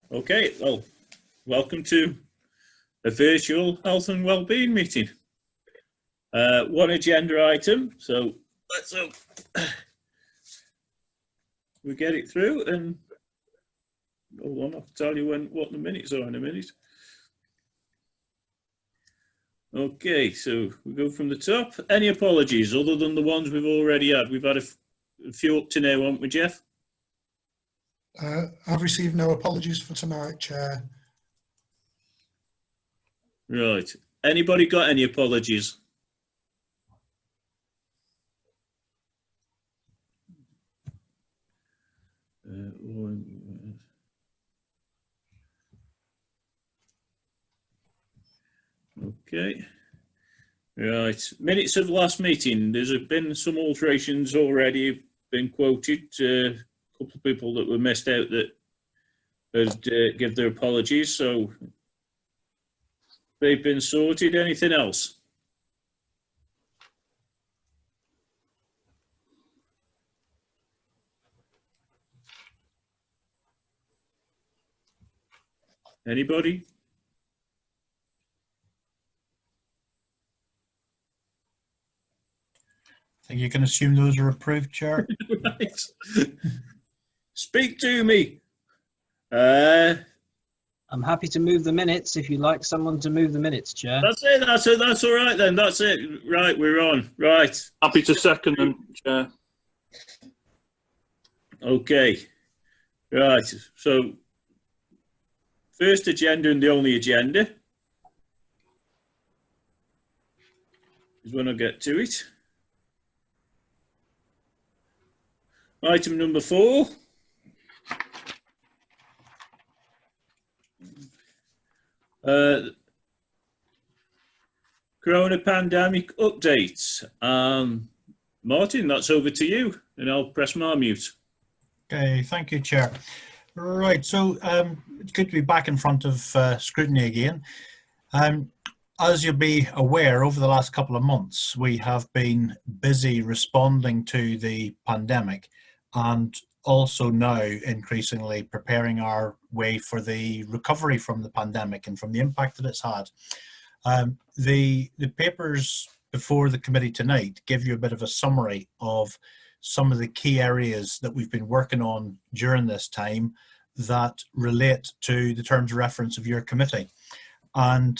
Okay, well, welcome to a virtual health and wellbeing meeting. One agenda item, so let's hope we get it through, and hold on, I'll tell you what the minutes are in a minute. Okay, so we go from the top. Any apologies other than the ones we've already had? We've had a few up to now, haven't we, Jeff? I've received no apologies for tonight, Chair. Right. Anybody got any apologies? Okay. Right. Minutes of last meeting. There's been some alterations already been quoted. A couple of people that were missed out that had give their apologies. So they've been sorted. Anything else? Anybody? I think you can assume those are approved, Chair. Right. Speak to me. I'm happy to move the minutes if you'd like someone to move the minutes, Chair. That's it. That's all right then. That's it. Right, we're on. Right. Happy to second them, Chair. Okay. Right. So, first agenda and the only agenda is when I get to it. Item number 4. Corona pandemic updates. Martin, that's over to you, and I'll press my mute. Okay, thank you, Chair. Right, so it's good to be back in front of Scrutiny again. As you'll be aware, over the last couple of months, we have been busy responding to the pandemic and also now increasingly preparing our way for the recovery from the pandemic and from the impact that it's had. The papers before the committee tonight give you a bit of a summary of some of the key areas that we've been working on during this time that relate to the terms of reference of your committee. And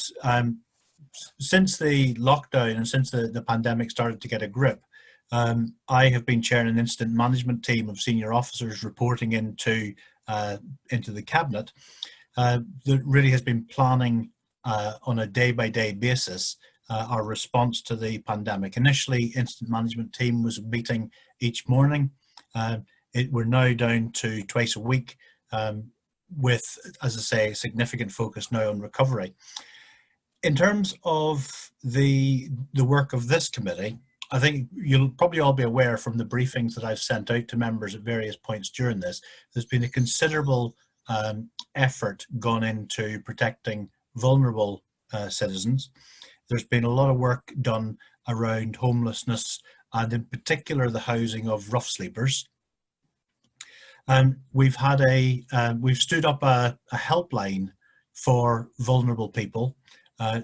since the lockdown and since the pandemic started to get a grip, I have been chairing an incident management team of senior officers reporting into the cabinet that really has been planning on a day-by-day basis our response to the pandemic. Initially, incident management team was meeting each morning. We're now down to twice a week with, as I say, significant focus now on recovery. In terms of the work of this committee, I think you'll probably all be aware from the briefings that I've sent out to members at various points during this, there's been a considerable effort gone into protecting vulnerable citizens. There's been a lot of work done around homelessness and in particular the housing of rough sleepers. We've stood up a helpline for vulnerable people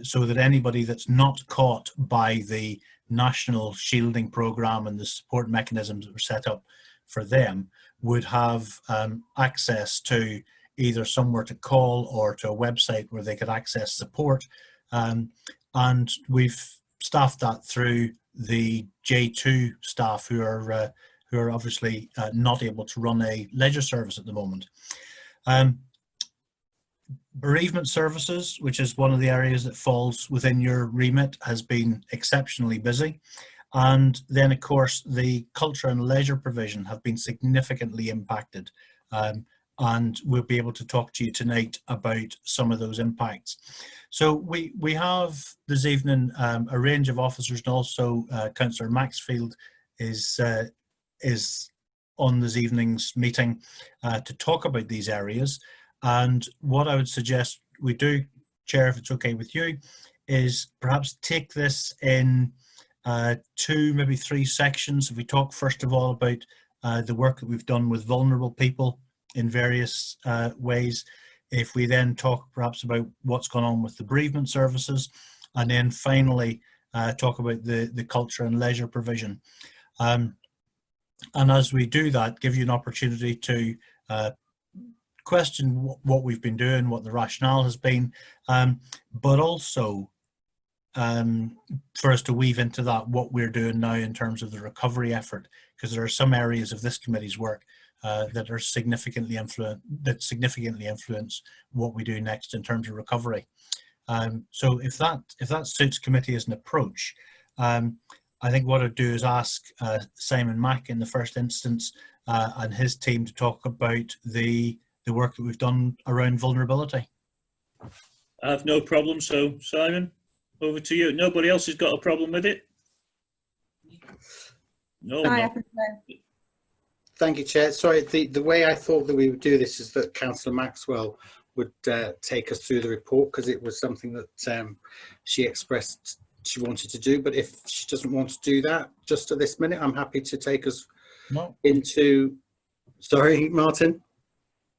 so that anybody that's not caught by the national shielding program and the support mechanisms that were set up for them would have access to either somewhere to call or to a website where they could access support. And we've staffed that through the J2 staff who are obviously not able to run a leisure service at the moment. Bereavement services, which is one of the areas that falls within your remit, has been exceptionally busy. And then, of course, the culture and leisure provision have been significantly impacted. And we'll be able to talk to you tonight about some of those impacts. So we have this evening a range of officers, and also Councillor Maxfield is on this evening's meeting to talk about these areas. And what I would suggest we do, Chair, if it's okay with you, is perhaps take this in 2, maybe 3 sections. If we talk first of all about the work that we've done with vulnerable people in various ways. If we then talk perhaps about what's gone on with the bereavement services, and then finally talk about the culture and leisure provision. And as we do that, give you an opportunity to question what we've been doing, what the rationale has been, but also for us to weave into that what we're doing now in terms of the recovery effort, because there are some areas of this committee's work that are significantly influence what we do next in terms of recovery. So if that suits committee as an approach, I think what I'd do is ask Simon Mack in the first instance and his team to talk about the work that we've done around vulnerability. I have no problem. So Simon, over to you. Nobody else has got a problem with it? No. Thank you, Chair. Sorry, the way I thought that we would do this is that Councillor Maxwell would take us through the report, because it was something that she expressed she wanted to do. But if she doesn't want to do that just at this minute, I'm happy to take us into... Sorry, Martin?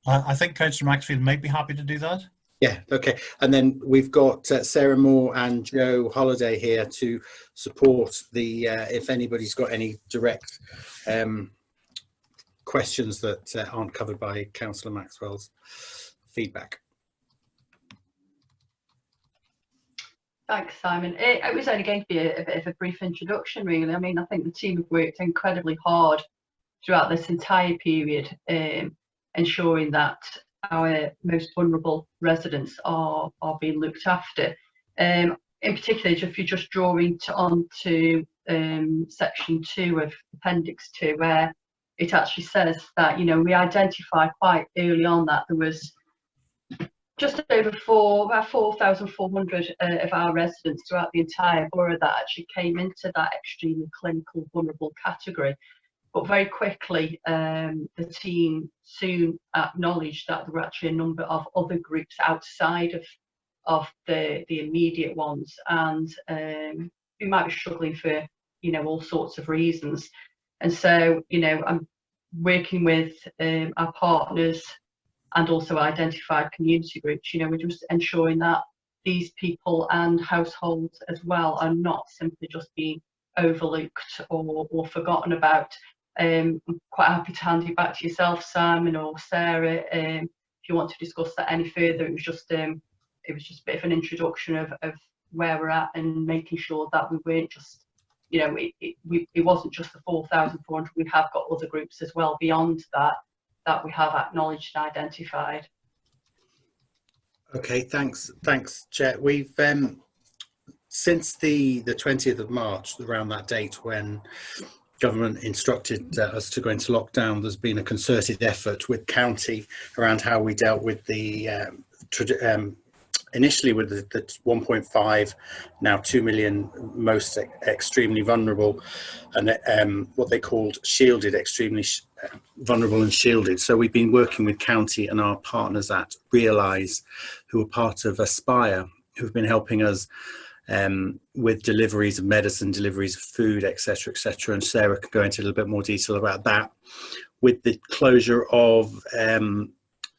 I think Councillor Maxfield might be happy to do that. Yeah, okay. And then we've got Sarah Moore and Joe Holliday here to support the, if anybody's got any direct questions that aren't covered by Councillor Maxwell's feedback. Thanks, Simon. It was only going to be a bit of a brief introduction, really. I mean, I think the team have worked incredibly hard throughout this entire period, ensuring that our most vulnerable residents are being looked after. In particular, if you're just drawing on to section 2 of appendix 2, where it actually says that, you know, we identified quite early on that there was just over about 4,400 of our residents throughout the entire borough that actually came into that extremely clinical vulnerable category. But very quickly, the team soon acknowledged that there were actually a number of other groups outside of the immediate ones, and who might be struggling for, you know, all sorts of reasons. And so, you know, I'm working with our partners and also identified community groups. You know, we're just ensuring that these people and households as well are not simply just being overlooked or forgotten about. I'm quite happy to hand you back to yourself, Simon or Sarah, if you want to discuss that any further. It was just a bit of an introduction of where we're at, and making sure that we weren't just, you know, it wasn't just the 4,400. We have got other groups as well beyond that we have acknowledged and identified. Okay, thanks, Chair. We've since the 20th of March, around that date when government instructed us to go into lockdown, there's been a concerted effort with county around how we dealt with the initially with the 1.5, now 2 million most extremely vulnerable, and what they called shielded, extremely vulnerable and shielded. So we've been working with county and our partners at Realise, who are part of Aspire, who've been helping us with deliveries of medicine, deliveries of food, etc., etc. And Sarah could go into a little bit more detail about that. With the closure of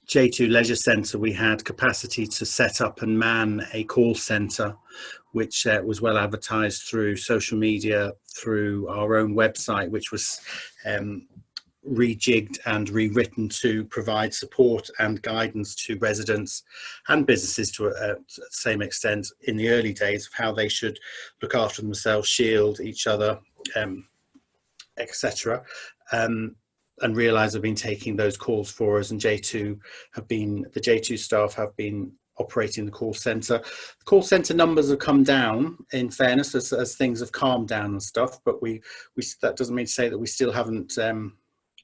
J2 Leisure Centre, we had capacity to set up and man a call centre, which was well advertised through social media, through our own website, which was rejigged and rewritten to provide support and guidance to residents and businesses to the same extent in the early days of how they should look after themselves, shield each other, etc. And Realise have been taking those calls for us, and the J2 staff have been operating the call centre. The call centre numbers have come down, in fairness, as things have calmed down and stuff, but that doesn't mean to say that we still haven't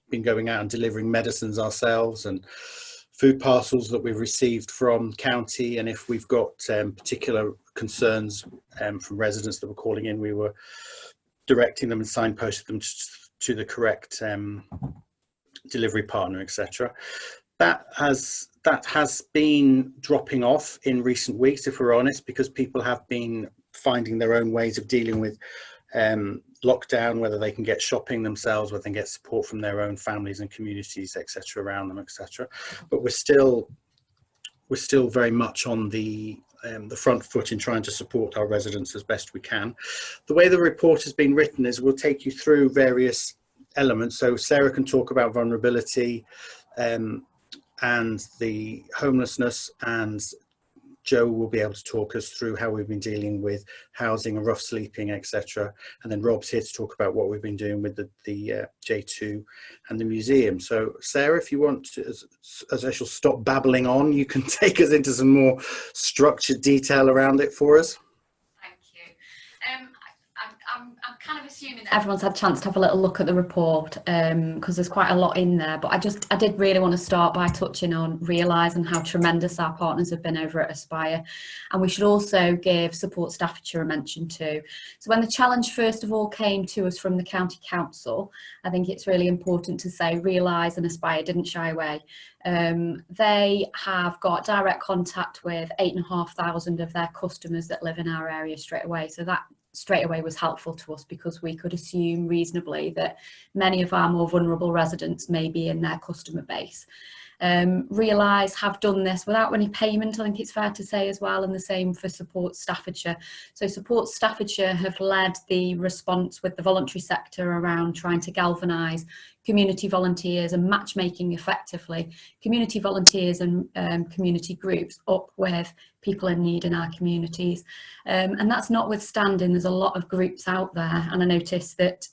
been going out and delivering medicines ourselves and food parcels that we've received from county. And if we've got particular concerns from residents that were calling in, we were directing them and signposting them to the correct delivery partner, etc. That has been dropping off in recent weeks, if we're honest, because people have been finding their own ways of dealing with lockdown, whether they can get shopping themselves, whether they can get support from their own families and communities, etc., around them, etc. But we're still we're still very much on the front foot in trying to support our residents as best we can. The way the report has been written is we'll take you through various elements. So Sarah can talk about vulnerability and the homelessness, and Joe will be able to talk us through how we've been dealing with housing and rough sleeping, etc. And then Rob's here to talk about what we've been doing with the J2 and the museum. So Sarah, if you want to, as I shall stop babbling on, you can take us into some more structured detail around it for us. Thank you. I'm kind of assuming that everyone's had a chance to have a little look at the report, because there's quite a lot in there, but I did really want to start by touching on Realise and how tremendous our partners have been over at Aspire, and we should also give Support Staffordshire a mention too. So when the challenge first of all came to us from the County Council, I think it's really important to say Realise and Aspire didn't shy away. They have got direct contact with 8,500 of their customers that live in our area straight away, so that straight away was helpful to us because we could assume reasonably that many of our more vulnerable residents may be in their customer base. Realise have done this without any payment, I think it's fair to say as well, and the same for Support Staffordshire. So Support Staffordshire have led the response with the voluntary sector around trying to galvanise community volunteers and matchmaking effectively community volunteers and community groups up with people in need in our communities. And that's notwithstanding there's a lot of groups out there, and I noticed that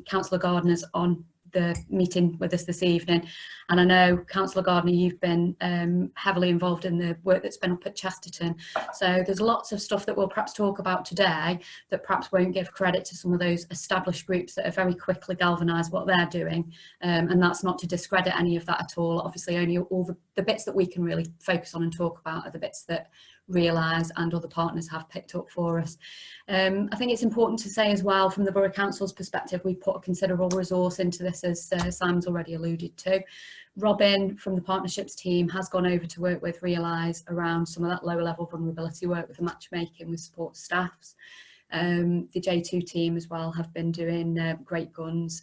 Councillor Gardner's on the meeting with us this evening, and I know Councillor Gardner, you've been heavily involved in the work that's been up at Chesterton, so there's lots of stuff that we'll perhaps talk about today that perhaps won't give credit to some of those established groups that have very quickly galvanised what they're doing, and that's not to discredit any of that at all. Obviously only all the bits that we can really focus on and talk about are the bits that Realise and other partners have picked up for us. I think it's important to say as well, from the Borough Council's perspective, we put a considerable resource into this, as Simon's already alluded to. Robin from the partnerships team has gone over to work with Realise around some of that lower level vulnerability work with the matchmaking with support staffs. The J2 team as well have been doing great guns.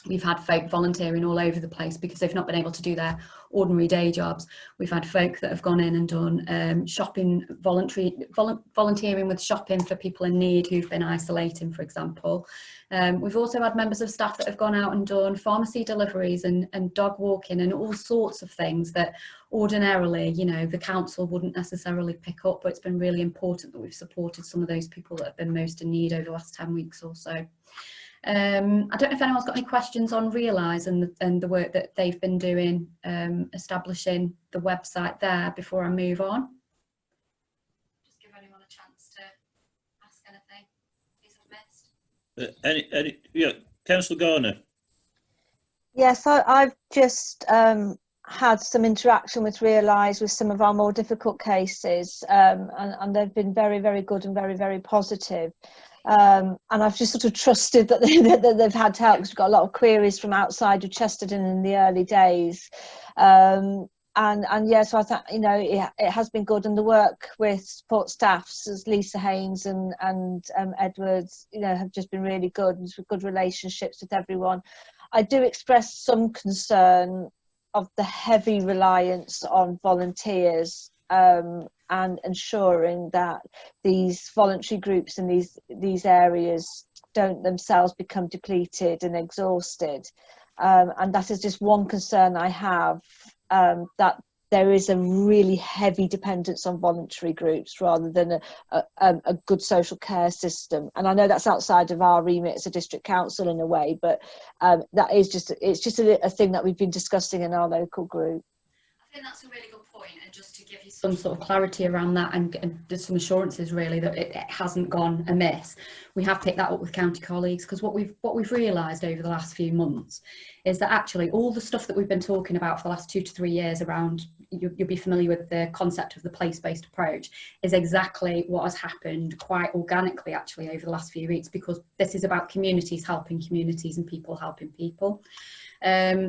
We've had folk volunteering all over the place because they've not been able to do their ordinary day jobs. We've had folk that have gone in and done shopping, volunteering with shopping for people in need who've been isolating, for example. We've also had members of staff that have gone out and done pharmacy deliveries and dog walking and all sorts of things that ordinarily, you know, the council wouldn't necessarily pick up, but it's been really important that we've supported some of those people that have been most in need over the last 10 weeks or so. I don't know if anyone's got any questions on Realise and the work that they've been doing, establishing the website there before I move on. Just give anyone a chance to ask anything I've missed. Yeah, Councillor Gardner. Yes, I've just had some interaction with Realise with some of our more difficult cases, and they've been very, very good and very, very positive. And I've just sort of trusted that they've had help, because we've got a lot of queries from outside of Chesterton in the early days. And yeah, so I thought, you know, it has been good, and the work with support staffs as Lisa Haynes and Edwards, you know, have just been really good, and good relationships with everyone. I do express some concern of the heavy reliance on volunteers, and ensuring that these voluntary groups in these areas don't themselves become depleted and exhausted. And that is just one concern I have, that there is a really heavy dependence on voluntary groups rather than a good social care system. And I know that's outside of our remit as a district council in a way, but that is just a thing that we've been discussing in our local group. I think that's a really good point, and just to give you some sort of clarity around that, and there's some assurances really that it hasn't gone amiss. We have picked that up with county colleagues, because what we've realised over the last few months is that actually all the stuff that we've been talking about for the last 2 to 3 years around, you'll be familiar with the concept of the place-based approach, is exactly what has happened quite organically actually over the last few weeks, because this is about communities helping communities and people helping people.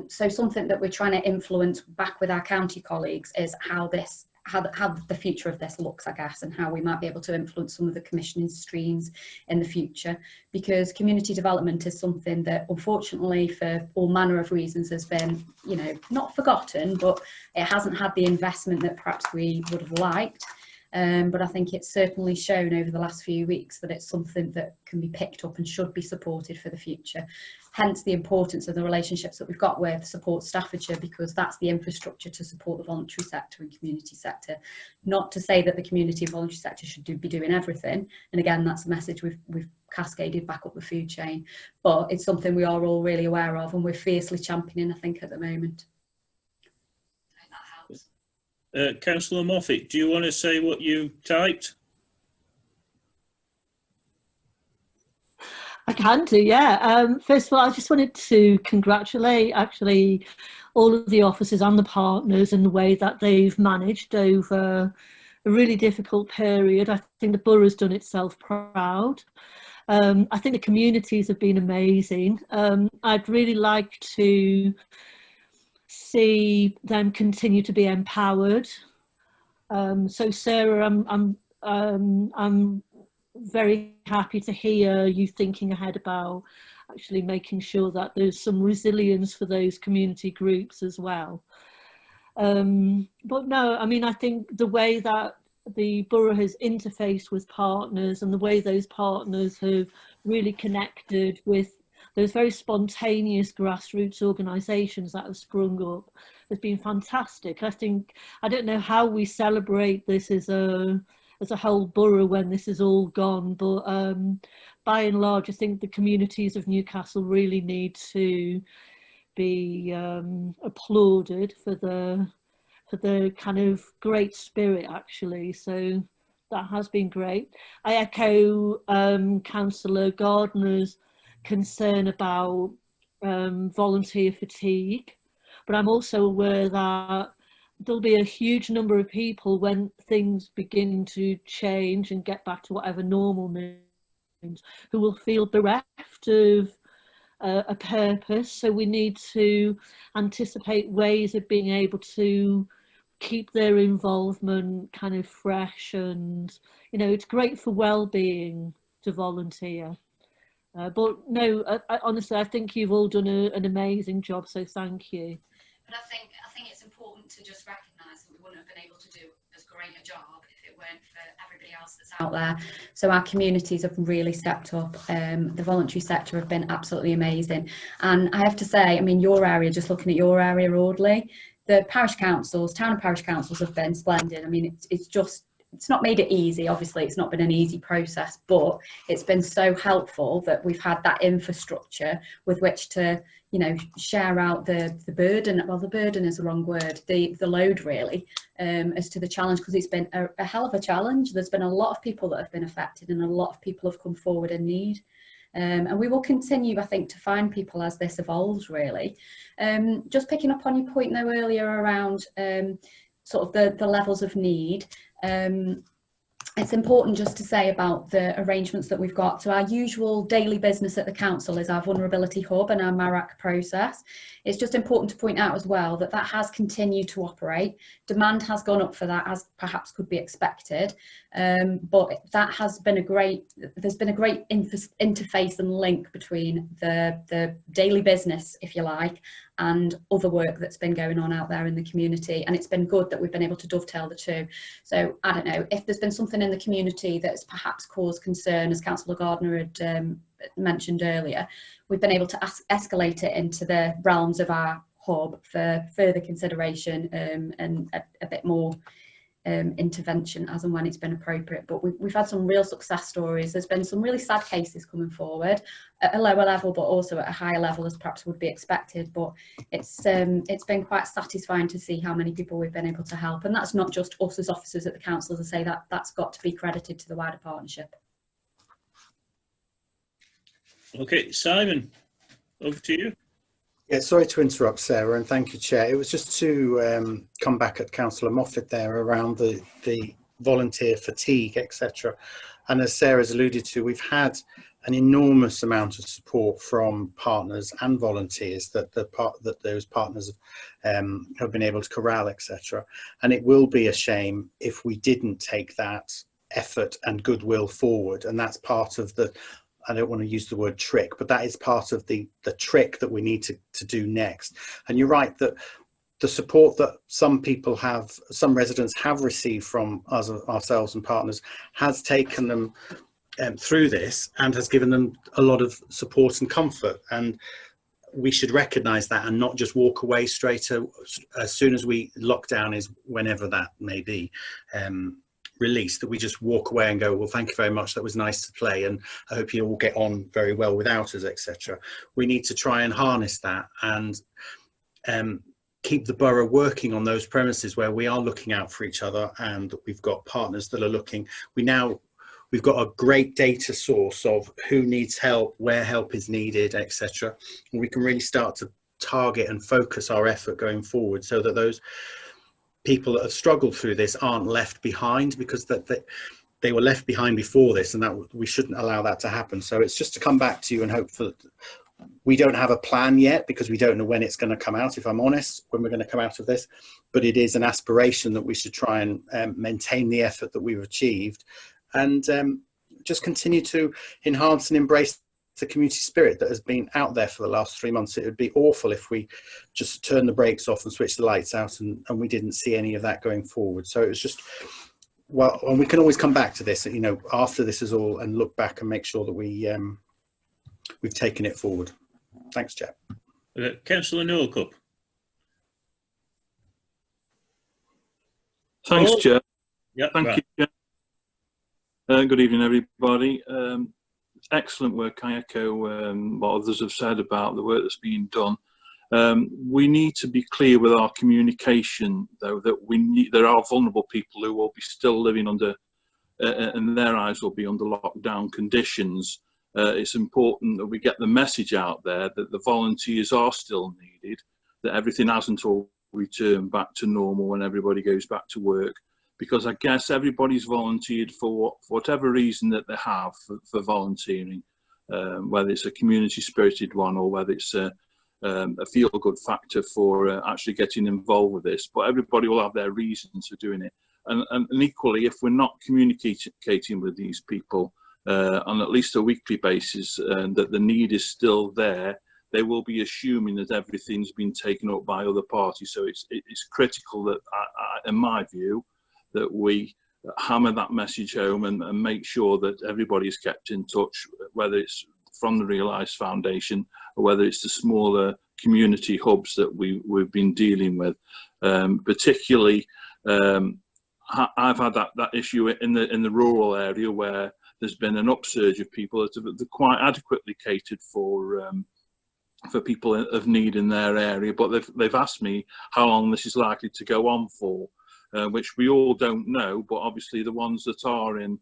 So something that we're trying to influence back with our county colleagues is how this how the future of this looks, I guess, and how we might be able to influence some of the commissioning streams in the future, because community development is something that unfortunately for all manner of reasons has been, you know, not forgotten, but it hasn't had the investment that perhaps we would have liked. But I think it's certainly shown over the last few weeks that it's something that can be picked up and should be supported for the future. Hence the importance of the relationships that we've got with Support Staffordshire, because that's the infrastructure to support the voluntary sector and community sector. Not to say that the community and voluntary sector should be doing everything. And again, that's a message we've cascaded back up the food chain. But it's something we are all really aware of and we're fiercely championing, I think, at the moment. Councillor Moffat, do you want to say what you typed? I can do, yeah. First of all, I just wanted to congratulate actually all of the officers and the partners in the way that they've managed over a really difficult period. I think the borough's done itself proud. I think the communities have been amazing. I'd really like to see them continue to be empowered. So Sarah, I'm very happy to hear you thinking ahead about actually making sure that there's some resilience for those community groups as well. But no, I mean, I think the way that the borough has interfaced with partners and the way those partners have really connected with those very spontaneous grassroots organisations that have sprung up has been fantastic. I think, I don't know how we celebrate this as a whole borough when this is all gone, but by and large, I think the communities of Newcastle really need to be applauded for the kind of great spirit, actually. So that has been great. I echo Councillor Gardner's concern about volunteer fatigue, but I'm also aware that there'll be a huge number of people when things begin to change and get back to whatever normal means, who will feel bereft of a purpose. So we need to anticipate ways of being able to keep their involvement kind of fresh, and you know, it's great for well-being to volunteer. But no, honestly, I think you've all done an amazing job, so thank you. But I think it's important to just recognise that we wouldn't have been able to do as great a job if it weren't for everybody else that's out there. So our communities have really stepped up. The voluntary sector have been absolutely amazing. And I have to say, I mean, your area, just looking at your area, Audley, the parish councils, town and parish councils have been splendid. I mean, it's not made it easy. Obviously, it's not been an easy process, but it's been so helpful that we've had that infrastructure with which to, you know, share out the burden. Well, the burden is the wrong word, the load really, as to the challenge, because it's been a hell of a challenge. There's been a lot of people that have been affected and a lot of people have come forward in need. And we will continue, I think, to find people as this evolves, really. Just picking up on your point, though, earlier around sort of the levels of need, it's important just to say about the arrangements that we've got. So our usual daily business at the council is our vulnerability hub and our MARAC process. It's just important to point out as well that that has continued to operate. Demand has gone up for that, as perhaps could be expected, but that has been there's been a great interface and link between the daily business, if you like, and other work that's been going on out there in the community, and it's been good that we've been able to dovetail the two. So I don't know if there's been something in the community that's perhaps caused concern, as Councillor Gardner had mentioned earlier, we've been able to escalate it into the realms of our hub for further consideration and a bit more intervention as and when it's been appropriate. But we've had some real success stories. There's been some really sad cases coming forward at a lower level, but also at a higher level as perhaps would be expected. But it's been quite satisfying to see how many people we've been able to help, and that's not just us as officers at the council. As I say, that's got to be credited to the wider partnership. Okay, Simon, over to you. Yeah, sorry to interrupt, Sarah, and thank you, Chair. It was just to come back at Councillor Moffat there around the volunteer fatigue, etc. And as Sarah's alluded to, we've had an enormous amount of support from partners and volunteers that those partners have been able to corral, etc. And it will be a shame if we didn't take that effort and goodwill forward. And that's part of the, I don't want to use the word trick, but that is part of the trick that we need to do next. And you're right that the support that some people have, some residents have received from us, ourselves and partners, has taken them through this and has given them a lot of support and comfort. And we should recognise that and not just walk away straight as soon as we lockdown is, whenever that may be, released, that we just walk away and go, well, thank you very much, that was nice to play, and I hope you all get on very well without us, etc. We need to try and harness that and keep the borough working on those premises where we are looking out for each other, and we've got partners that are looking. We've got a great data source of who needs help, where help is needed, etc. And we can really start to target and focus our effort going forward, so that those people that have struggled through this aren't left behind, because they were left behind before this, and that we shouldn't allow that to happen. So it's just to come back to you and hope for. We don't have a plan yet because we don't know when it's going to come out, if I'm honest, when we're going to come out of this, but it is an aspiration that we should try and maintain the effort that we've achieved, and just continue to enhance and embrace the community spirit that has been out there for the last 3 months. It would be awful if we just turn the brakes off and switch the lights out and we didn't see any of that going forward. So it was just, well, and we can always come back to this, you know, after this is all, and look back and make sure that we've taken it forward. Thanks, Chair. Councillor Northcott. Thanks, Chair. Yeah, Thank right. you, Chair. Good evening, everybody. Excellent work. I echo what others have said about the work that's being done. We need to be clear with our communication, though, that there are vulnerable people who will be still living under, and their eyes will be under lockdown conditions. It's important that we get the message out there that the volunteers are still needed, that everything hasn't all returned back to normal when everybody goes back to work. Because I guess everybody's volunteered for whatever reason that they have for volunteering, whether it's a community spirited one or whether it's a feel good factor for actually getting involved with this. But everybody will have their reasons for doing it. And equally, if we're not communicating with these people on at least a weekly basis, that the need is still there, they will be assuming that everything's been taken up by other parties. So it's critical that, in my view, that we hammer that message home and make sure that everybody is kept in touch, whether it's from the Realise Foundation or whether it's the smaller community hubs that we've been dealing with. Particularly, I've had that issue in the rural area where there's been an upsurge of people that have quite adequately catered for people of need in their area, but they've asked me how long this is likely to go on for. Which we all don't know, but obviously the ones that are in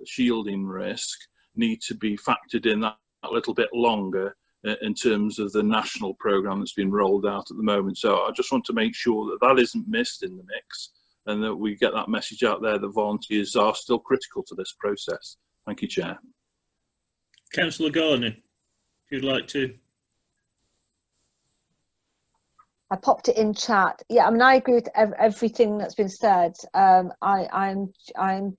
shielding risk need to be factored in that little bit longer in terms of the national programme that's been rolled out at the moment. So I just want to make sure that isn't missed in the mix and that we get that message out there that volunteers are still critical to this process. Thank you, Chair. Councillor Gardner, if you'd like to. I popped it in chat. Yeah, I mean, I agree with everything that's been said. I'm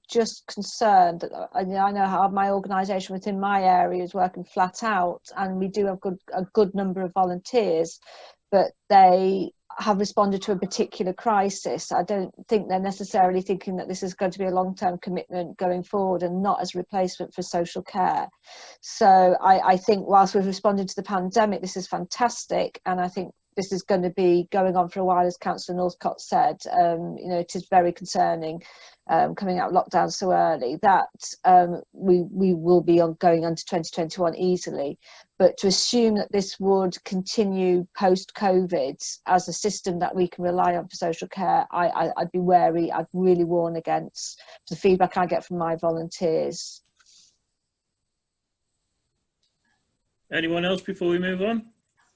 just concerned that I know how my organisation within my area is working flat out, and we do have a good number of volunteers, but they have responded to a particular crisis. I don't think they're necessarily thinking that this is going to be a long-term commitment going forward and not as a replacement for social care. So I think whilst we've responded to the pandemic, this is fantastic, and I think this is going to be going on for a while, as Councillor Northcott said. You know, it is very concerning coming out of lockdown so early that we will be going into 2021 easily. But to assume that this would continue post-COVID as a system that we can rely on for social care, I'd be wary. I'd really warn against the feedback I get from my volunteers. Anyone else before we move on?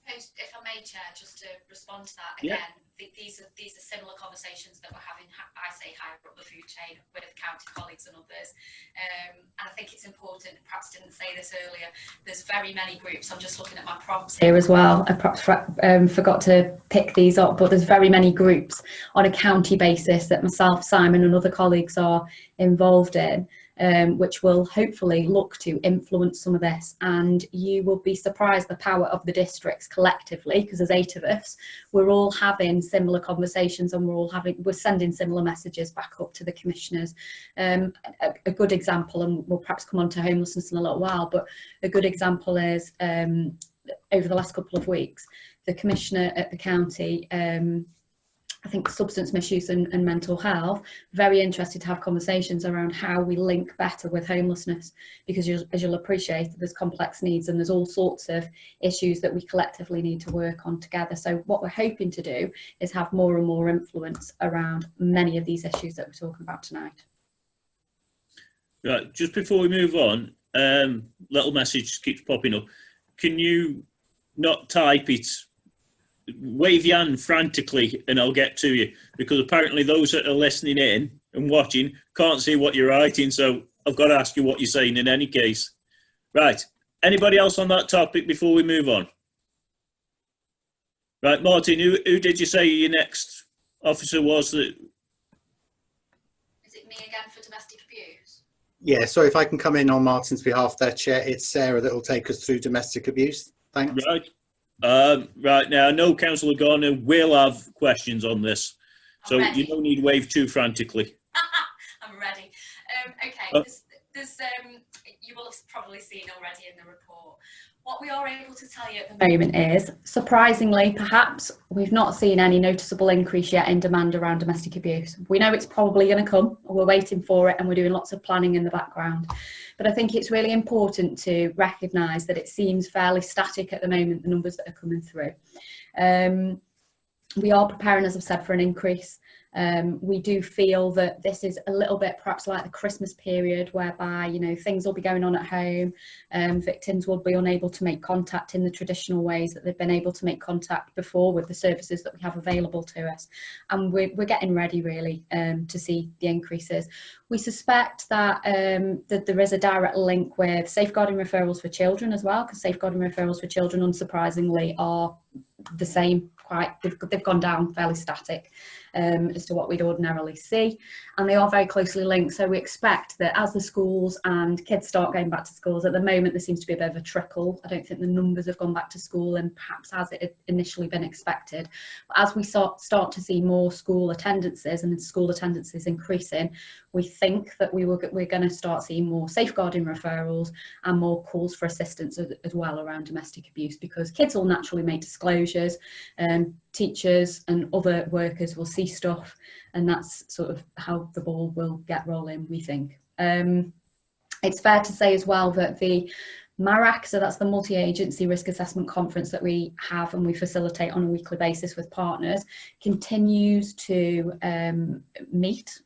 If I may, Chair, just to respond to that again, these are similar conversations that we're having, I say, higher up the food chain with county colleagues and others. And I think it's important, perhaps didn't say this earlier, there's very many groups. I'm just looking at my prompts here as well. I perhaps forgot to pick these up, but there's very many groups on a county basis that myself, Simon and other colleagues are involved in, which will hopefully look to influence some of this. And you will be surprised the power of the districts collectively, because there's 8 of us, we're all having similar conversations, and we're sending similar messages back up to the commissioners. A good example, and we'll perhaps come on to homelessness in a little while, but a good example is over the last couple of weeks, the commissioner at the county, I think substance misuse and mental health, very interested to have conversations around how we link better with homelessness, because as you'll appreciate, there's complex needs and there's all sorts of issues that we collectively need to work on together. So what we're hoping to do is have more and more influence around many of these issues that we're talking about tonight. Right, just before we move on, little message keeps popping up. Can you not type it? Wave your hand frantically and I'll get to you, because apparently those that are listening in and watching can't see what you're writing, so I've got to ask you what you're saying in any case. Right, anybody else on that topic before we move on? Right, Martin, who did you say your next officer was? That... Is it me again for domestic abuse? Yeah, sorry, if I can come in on Martin's behalf there, Chair. It's Sarah that will take us through domestic abuse. Thanks. Right. Right now, I know Councillor Gardner will have questions on this, so you don't need to wave too frantically. I'm ready. Okay, there's you will have probably seen already in the report. What we are able to tell you at the moment is, surprisingly, perhaps, we've not seen any noticeable increase yet in demand around domestic abuse. We know it's probably going to come, we're waiting for it, and we're doing lots of planning in the background. But I think it's really important to recognise that it seems fairly static at the moment, the numbers that are coming through. We are preparing, as I've said, for an increase. We do feel that this is a little bit perhaps like the Christmas period, whereby, you know, things will be going on at home, victims will be unable to make contact in the traditional ways that they've been able to make contact before with the services that we have available to us, and we're getting ready really to see the increases. We suspect that that there is a direct link with safeguarding referrals for children as well, because safeguarding referrals for children, unsurprisingly, are the same. They've gone down fairly static as to what we'd ordinarily see, and they are very closely linked. So we expect that as the schools and kids start going back to schools, at the moment there seems to be a bit of a trickle. I don't think the numbers have gone back to school, and perhaps as it had initially been expected. But as we start to see more school attendances and school attendances increasing, we think that we're going to start seeing more safeguarding referrals and more calls for assistance as well around domestic abuse, because kids will naturally make disclosures, teachers and other workers will see stuff, and that's sort of how the ball will get rolling, we think. It's fair to say as well that the MARAC, so that's the multi-agency risk assessment conference that we have and we facilitate on a weekly basis with partners, continues to meet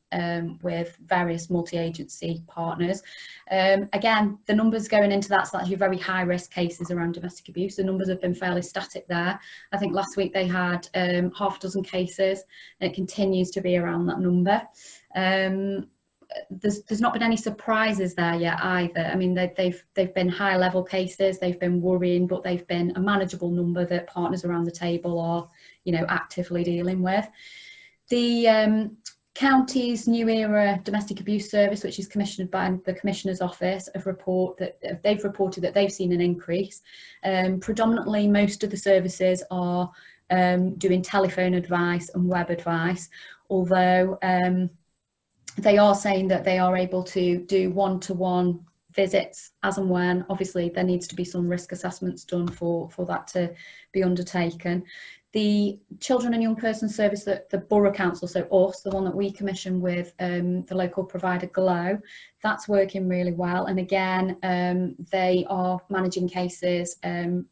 with various multi-agency partners. Again, the numbers going into that's actually very high risk cases around domestic abuse. The numbers have been fairly static there. I think last week they had half a dozen cases, and it continues to be around that number. There's not been any surprises there yet either. I mean, they've been high level cases, they've been worrying, but they've been a manageable number that partners around the table are, you know, actively dealing with. The county's New Era Domestic Abuse Service, which is commissioned by the Commissioner's Office, they've reported that they've seen an increase. Predominantly, most of the services are doing telephone advice and web advice, although they are saying that they are able to do one-to-one visits as and when. Obviously, there needs to be some risk assessments done for that to be undertaken. The Children and Young Person Service that the Borough Council, so us, the one that we commission with the local provider Glow, that's working really well. And again, they are managing cases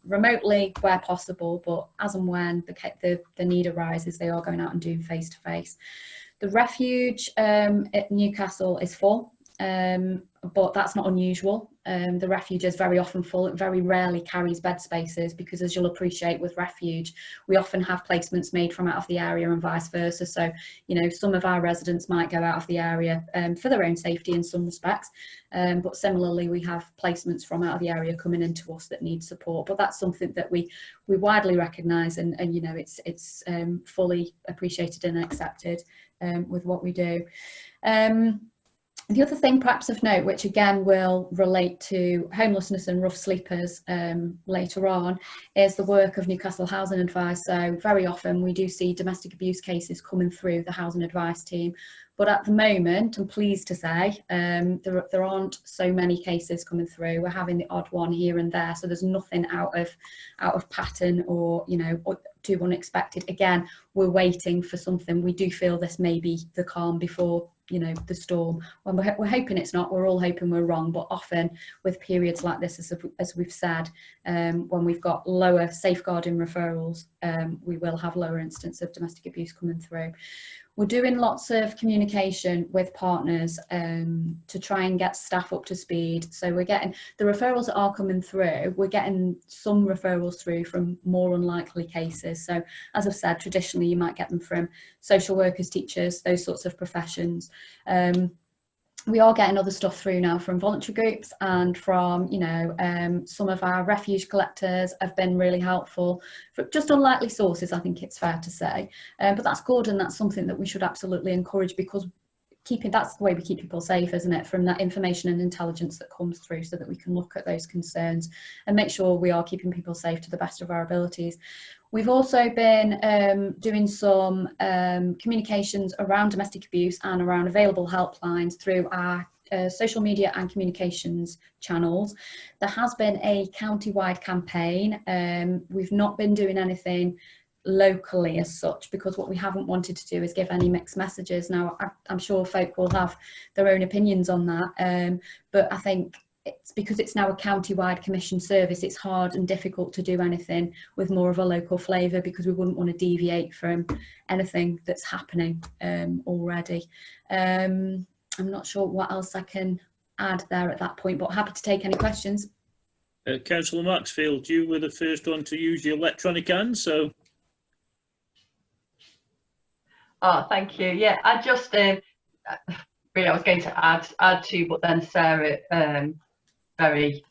remotely where possible, but as and when the need arises, they are going out and doing face-to-face. The refuge at Newcastle is full. but that's not unusual. The refuge is very often full. It very rarely carries bed spaces because, as you'll appreciate, with refuge, we often have placements made from out of the area and vice versa. So, you know, some of our residents might go out of the area for their own safety in some respects, but similarly, we have placements from out of the area coming into us that need support. But that's something that we widely recognise, and you know, it's fully appreciated and accepted with what we do. The other thing perhaps of note, which again will relate to homelessness and rough sleepers later on, is the work of Newcastle Housing Advice. So very often we do see domestic abuse cases coming through the Housing Advice team. But at the moment, I'm pleased to say, there aren't so many cases coming through. We're having the odd one here and there. So there's nothing out of pattern or, you know, too unexpected. Again, we're waiting for something. We do feel this may be the calm before, you know, the storm. Well, we're hoping it's not. We're all hoping we're wrong. But often with periods like this, as we've said, when we've got lower safeguarding referrals, we will have lower instances of domestic abuse coming through. We're doing lots of communication with partners to try and get staff up to speed. So we're getting the referrals that are coming through. We're getting some referrals through from more unlikely cases. So as I've said, traditionally you might get them from social workers, teachers, those sorts of professions. We are getting other stuff through now from voluntary groups and from, you know, some of our refuge collectors have been really helpful for just unlikely sources, I think it's fair to say. But that's good, and that's something that we should absolutely encourage, because that's the way we keep people safe, isn't it? From that information and intelligence that comes through, so that we can look at those concerns and make sure we are keeping people safe to the best of our abilities. We've also been doing some communications around domestic abuse and around available helplines through our social media and communications channels. There has been a county-wide campaign. We've not been doing anything locally as such, because what we haven't wanted to do is give any mixed messages. Now, I'm sure folk will have their own opinions on that, but I think it's because it's now a county-wide commission service, it's hard and difficult to do anything with more of a local flavour, because we wouldn't want to deviate from anything that's happening already. I'm not sure what else I can add there at that point, but happy to take any questions. Councillor Maxfield, you were the first one to use your electronic hand, so. Oh, thank you. Yeah, I just really, I was going to add to, but then Sarah very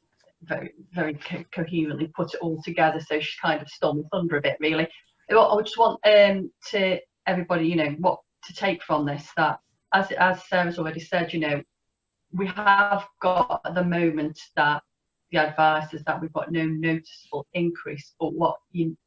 coherently put it all together, so she kind of stole my thunder a bit, really. I just want to everybody, you know, what to take from this, that as Sarah's already said, you know, we have got at the moment that the advice is that we've got no noticeable increase, but what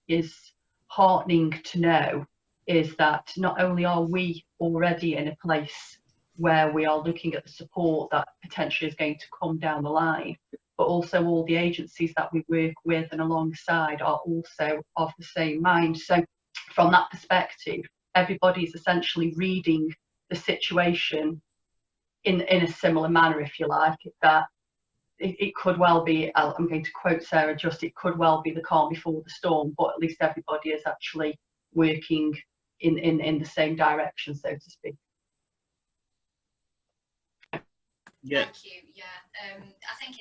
is heartening to know is that not only are we already in a place where we are looking at the support that potentially is going to come down the line, but also all the agencies that we work with and alongside are also of the same mind. So from that perspective, everybody is essentially reading the situation in a similar manner, if you like, that it could well be, I'm going to quote Sarah, just it could well be the calm before the storm, but at least everybody is actually working in the same direction, so to speak. Yeah. Thank you. Yeah, I think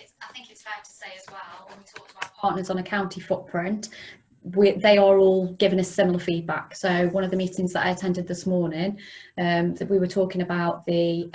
it's fair to say as well, when we talk to our partners on a county footprint, they are all giving us similar feedback. So one of the meetings that I attended this morning, that we were talking about the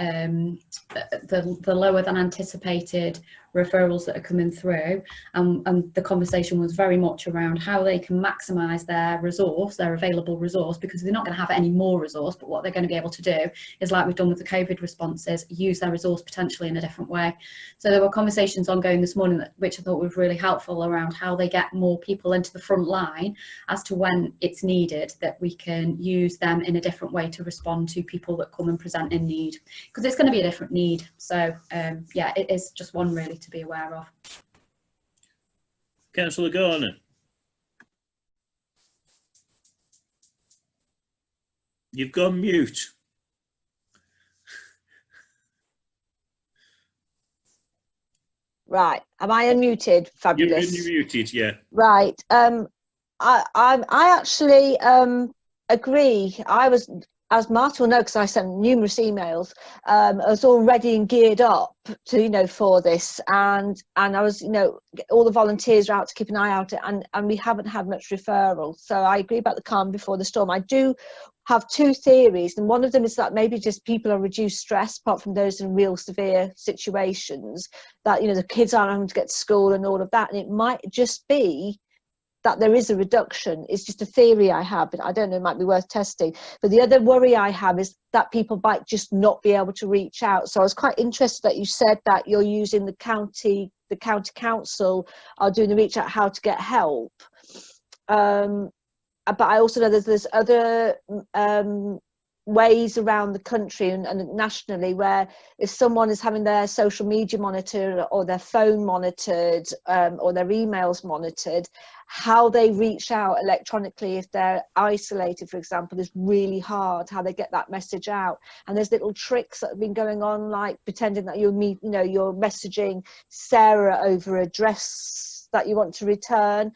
lower than anticipated referrals that are coming through, and the conversation was very much around how they can maximise their resource, their available resource, because they're not going to have any more resource, but what they're going to be able to do is, like we've done with the COVID responses, use their resource potentially in a different way. So there were conversations ongoing this morning which I thought was really helpful around how they get more people into the front line as to when it's needed, that we can use them in a different way to respond to people that come and present in need, because it's going to be a different need. So yeah, it is just one really to be aware of. Councillor Gardner. You've gone mute. Right, am I unmuted? Fabulous. You're muted, yeah. Right, I actually agree. I as Martin will know, because I sent numerous emails, I was all ready and geared up to, you know, for this, and I was, you know, all the volunteers are out to keep an eye out, and we haven't had much referral. So I agree about the calm before the storm. I do have two theories, and one of them is that maybe just people are reduced stress, apart from those in real severe situations, that, you know, the kids aren't having to get to school and all of that, and it might just be that there is a reduction. It's just a theory I have, but I don't know, it might be worth testing. But the other worry I have is that people might just not be able to reach out. So I was quite interested that you said that you're using the county council are doing the reach out, how to get help. But I also know there's other ways around the country and nationally where if someone is having their social media monitored or their phone monitored or their emails monitored, how they reach out electronically if they're isolated, for example, is really hard, how they get that message out. And there's little tricks that have been going on, like pretending that you're messaging Sarah over a dress that you want to return.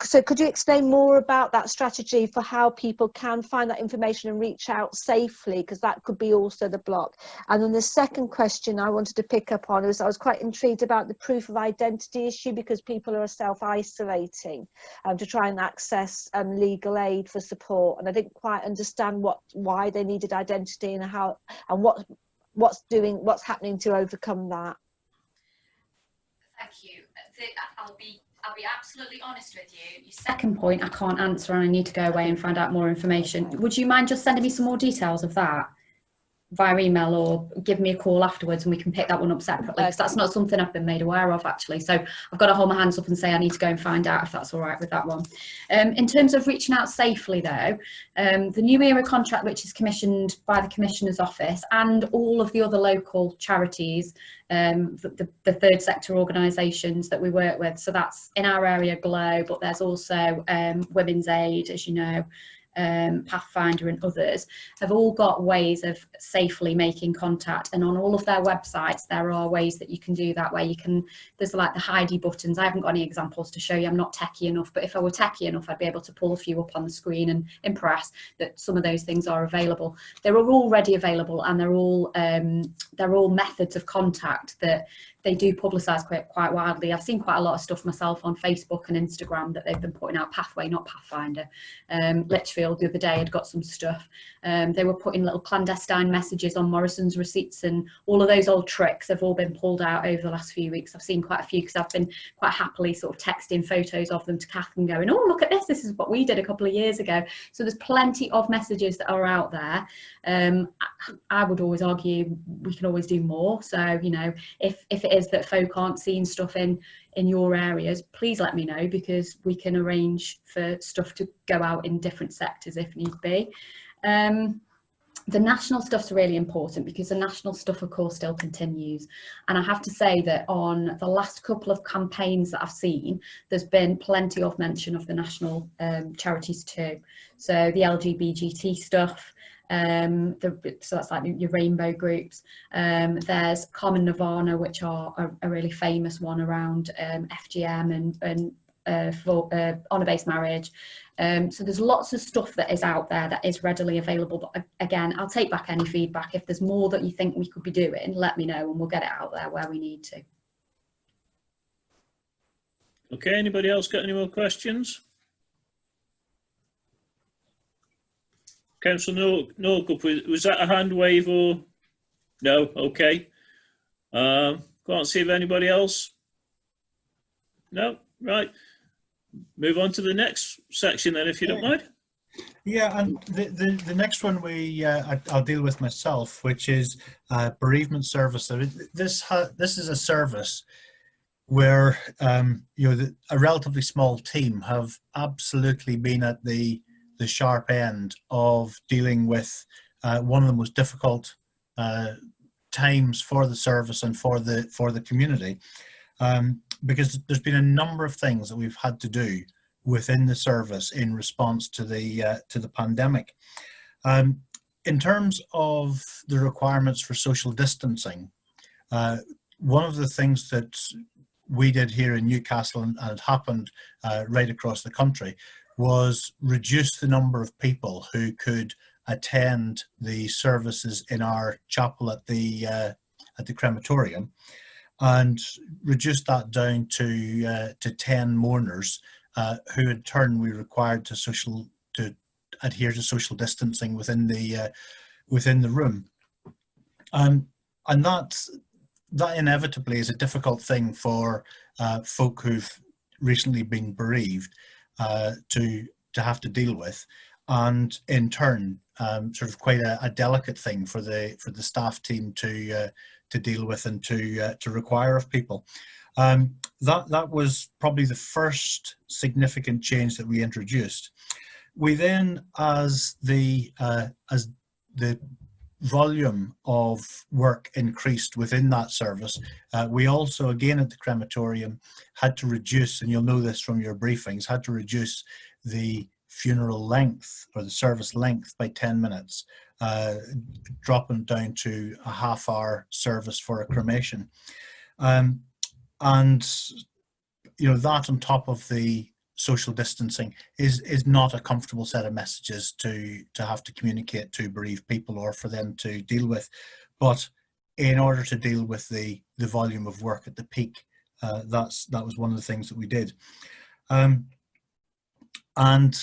So could you explain more about that strategy for how people can find that information and reach out safely? Because that could be also the block. And then the second question I wanted to pick up on was I was quite intrigued about the proof of identity issue, because people are self-isolating to try and access legal aid for support. And I didn't quite understand why they needed identity and how and what's happening to overcome that. Thank you. I'll be absolutely honest with you. Your second point I can't answer, and I need to go away and find out more information. Would you mind just sending me some more details of that via email, or give me a call afterwards and we can pick that one up separately, because that's not something I've been made aware of, actually. So I've got to hold my hands up and say I need to go and find out if that's all right with that one. In terms of reaching out safely, though, the New Era contract, which is commissioned by the Commissioner's Office and all of the other local charities, the third sector organisations that we work with, so that's in our area Glow, but there's also Women's Aid, as you know, Pathfinder and others, have all got ways of safely making contact, and on all of their websites there are ways that you can do that, where you can, there's like the hidey buttons. I haven't got any examples to show you, I'm not techie enough, but if I were techie enough I'd be able to pull a few up on the screen and impress that some of those things are available. They're already available, and they're all methods of contact that they do publicise quite widely. I've seen quite a lot of stuff myself on Facebook and Instagram that they've been putting out. Pathway, not Pathfinder. Lichfield the other day had got some stuff. They were putting little clandestine messages on Morrison's receipts, and all of those old tricks have all been pulled out over the last few weeks. I've seen quite a few, because I've been quite happily sort of texting photos of them to Kath and going, oh, look at this, this is what we did a couple of years ago. So there's plenty of messages that are out there. I would always argue we can always do more. So, you know, if it is that folk aren't seeing stuff in your areas, please let me know, because we can arrange for stuff to go out in different sectors if need be. The national stuff's really important, because the national stuff of course still continues, and I have to say that on the last couple of campaigns that I've seen, there's been plenty of mention of the national charities too. So the LGBT stuff, so that's like your rainbow groups. There's Common Nirvana, which are a really famous one around FGM and for honour-based marriage. So there's lots of stuff that is out there that is readily available, but again, I'll take back any feedback. If there's more that you think we could be doing, let me know and we'll get it out there where we need to. Okay, anybody else got any more questions? Councillor Northcott, was that a hand wave or no? Okay. Can't see if anybody else. No, right. Move on to the next section then, if you don't mind. Yeah, and the next one I'll deal with myself, which is Bereavement Service. This is a service where a relatively small team have absolutely been at the sharp end of dealing with one of the most difficult times for the service and for the community, because there's been a number of things that we've had to do within the service in response to the pandemic. In terms of the requirements for social distancing, one of the things that we did here in Newcastle, and it happened right across the country, was reduce the number of people who could attend the services in our chapel at the crematorium, and reduced that down to 10 mourners, who in turn we required to adhere to social distancing within the room. And that inevitably is a difficult thing for folk who've recently been bereaved to have to deal with, and in turn sort of quite a delicate thing for the staff team to deal with and to require of people. That was probably the first significant change that we introduced. We then, as the volume of work increased within that service, we also, again at the crematorium, had to reduce, and you'll know this from your briefings, had to reduce the funeral length or the service length by 10 minutes, dropping down to a half-hour service for a cremation. And that on top of the social distancing is not a comfortable set of messages to have to communicate to bereaved people or for them to deal with. But in order to deal with the volume of work at the peak, that was one of the things that we did. And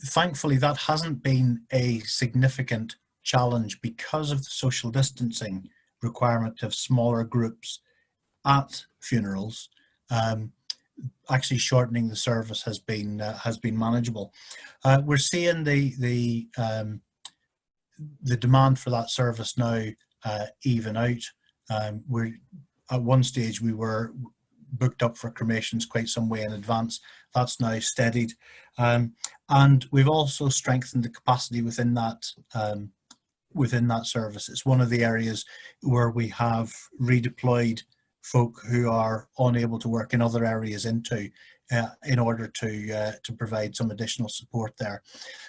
thankfully that hasn't been a significant challenge because of the social distancing requirement of smaller groups at funerals. Actually shortening the service has been manageable. We're seeing the demand for that service now even out. We're at one stage we were booked up for cremations quite some way in advance. That's now steadied, and we've also strengthened the capacity within that service. It's one of the areas where we have redeployed folk who are unable to work in other areas into in order to provide some additional support there.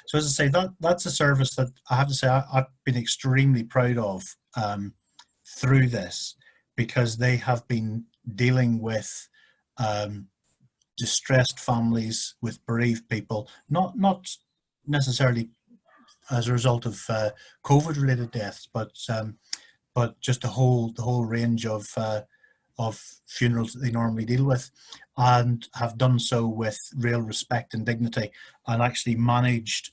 So as I say, that's a service that I have to say I've been extremely proud of through this, because they have been dealing with distressed families, with bereaved people, not necessarily as a result of COVID-related deaths, but just the whole range of funerals that they normally deal with, and have done so with real respect and dignity, and actually managed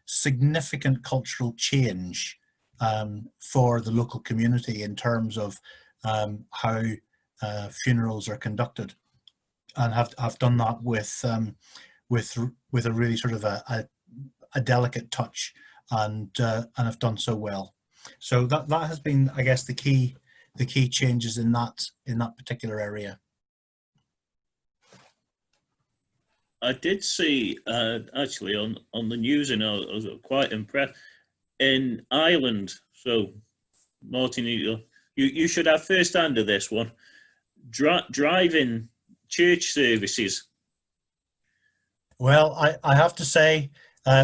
significant cultural change for the local community in terms of how funerals are conducted, and have done that with a really sort of a delicate touch, and have done so well. So that has been, I guess, the key changes in that particular area. I did see actually on the news, and I was quite impressed, in Ireland. So Martin, you should have first hand of this one. Driving church services. Well, I have to say,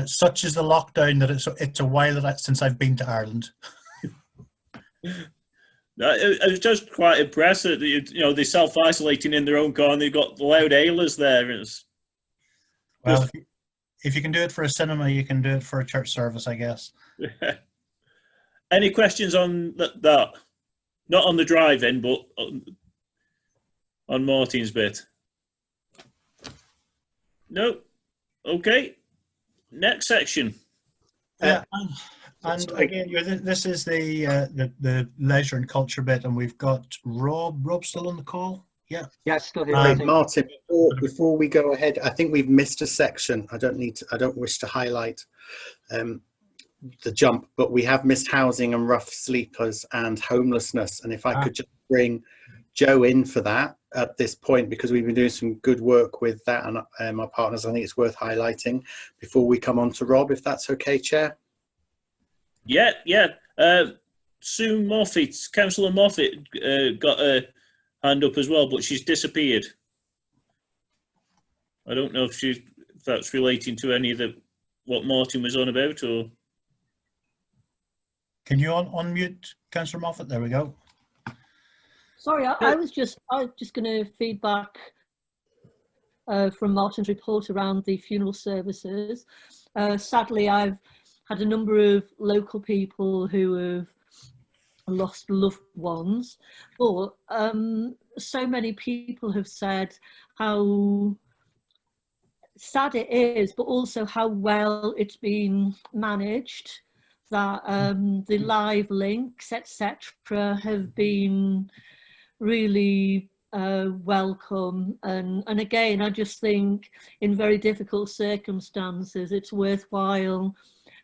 such is the lockdown that it's a while since I've been to Ireland. I was just quite impressed that they're self-isolating in their own car, and they've got loud hailers there. Well, if you can do it for a cinema, you can do it for a church service, I guess. Any questions on that? Not on the drive-in, but on Martin's bit. No. Okay. Next section. Yeah. And again, this is the leisure and culture bit, and we've got Rob. Rob still on the call? Yeah. Yeah, still here. Martin, before we go ahead, I think we've missed a section. I don't wish to highlight the jump, but we have missed housing and rough sleepers and homelessness. And if I could just bring Joe in for that at this point, because we've been doing some good work with that and my partners, I think it's worth highlighting before we come on to Rob, if that's okay, Chair. Yeah. Sue Moffat, Councillor Moffat, got a hand up as well, but she's disappeared. I don't know if that's relating to any of what Martin was on about, or. Can you unmute Councillor Moffat? There we go. Sorry, I was just going to feedback from Martin's report around the funeral services. Sadly, I've had a number of local people who have lost loved ones, but so many people have said how sad it is, but also how well it's been managed, that the live links, etc., have been really welcome. And again, I just think in very difficult circumstances, it's worthwhile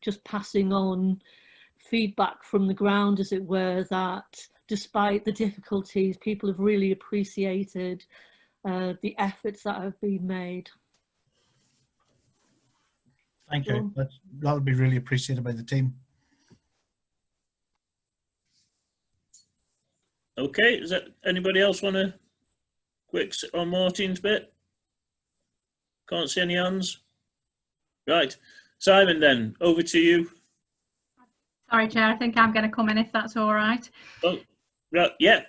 just passing on feedback from the ground, as it were, that despite the difficulties, people have really appreciated the efforts that have been made. Thank you. That'll be really appreciated by the team. Okay, is that anybody else want to quick on Martin's bit? Can't see any hands. Right, Simon, then over to you. Sorry, Chair, I think I'm going to come in if that's all right. Oh, right, yeah.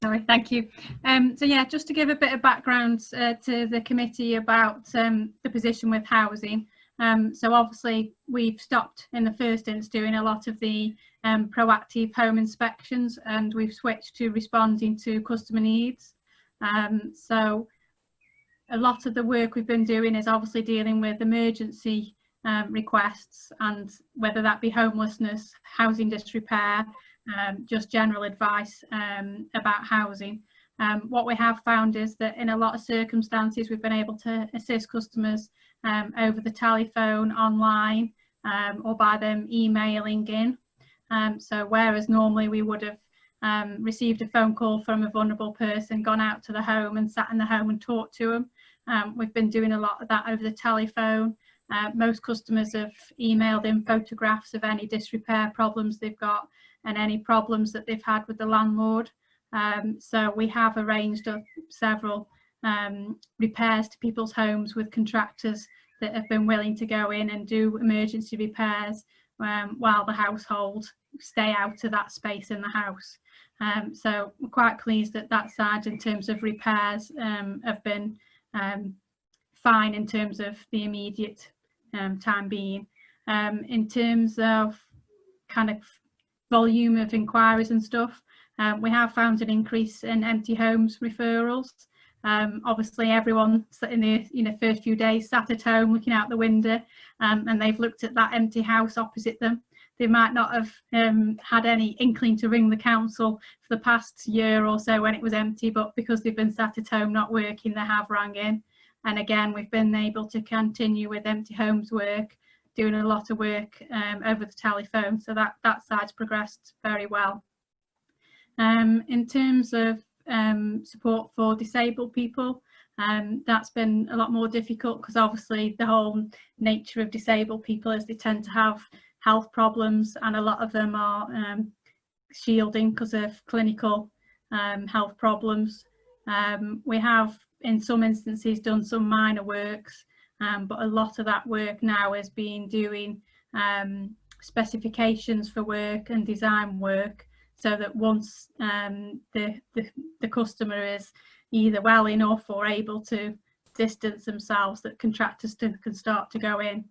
Sorry, thank you. So yeah, just to give a bit of background to the committee about the position with housing. So obviously we've stopped in the first instance doing a lot of the proactive home inspections, and we've switched to responding to customer needs. So a lot of the work we've been doing is obviously dealing with emergency requests, and whether that be homelessness, housing disrepair, just general advice about housing. What we have found is that in a lot of circumstances we've been able to assist customers over the telephone, online, or by them emailing in. So whereas normally we would have received a phone call from a vulnerable person, gone out to the home and sat in the home and talked to them, we've been doing a lot of that over the telephone. Most customers have emailed in photographs of any disrepair problems they've got and any problems that they've had with the landlord. So we have arranged several repairs to people's homes with contractors that have been willing to go in and do emergency repairs while the household stay out of that space in the house. So we're quite pleased that that side in terms of repairs have been fine in terms of the immediate time being. In terms of kind of volume of inquiries and stuff, we have found an increase in empty homes referrals. Obviously everyone in the first few days sat at home looking out the window, and they've looked at that empty house opposite them. They might not have had any inkling to ring the council for the past year or so when it was empty, but because they've been sat at home not working, they have rang in. And again, we've been able to continue with empty homes work, doing a lot of work over the telephone. So that side's progressed very well. In terms of support for disabled people, that's been a lot more difficult because obviously the whole nature of disabled people is they tend to have health problems, and a lot of them are shielding because of clinical health problems. We have in some instances done some minor works, but a lot of that work now is being doing specifications for work and design work, so that once the customer is either well enough or able to distance themselves, that contractors can start to go in.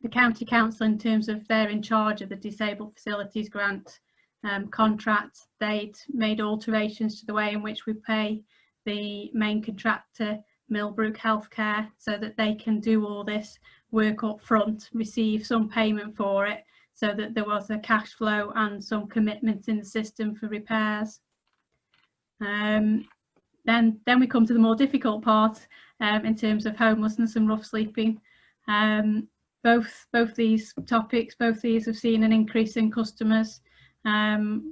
The County Council, in terms of they're in charge of the Disabled Facilities Grant contract, they'd made alterations to the way in which we pay the main contractor, Millbrook Healthcare, so that they can do all this work up front, receive some payment for it, so that there was a cash flow and some commitment in the system for repairs. Then we come to the more difficult part in terms of homelessness and rough sleeping. Both these topics, both these have seen an increase in customers.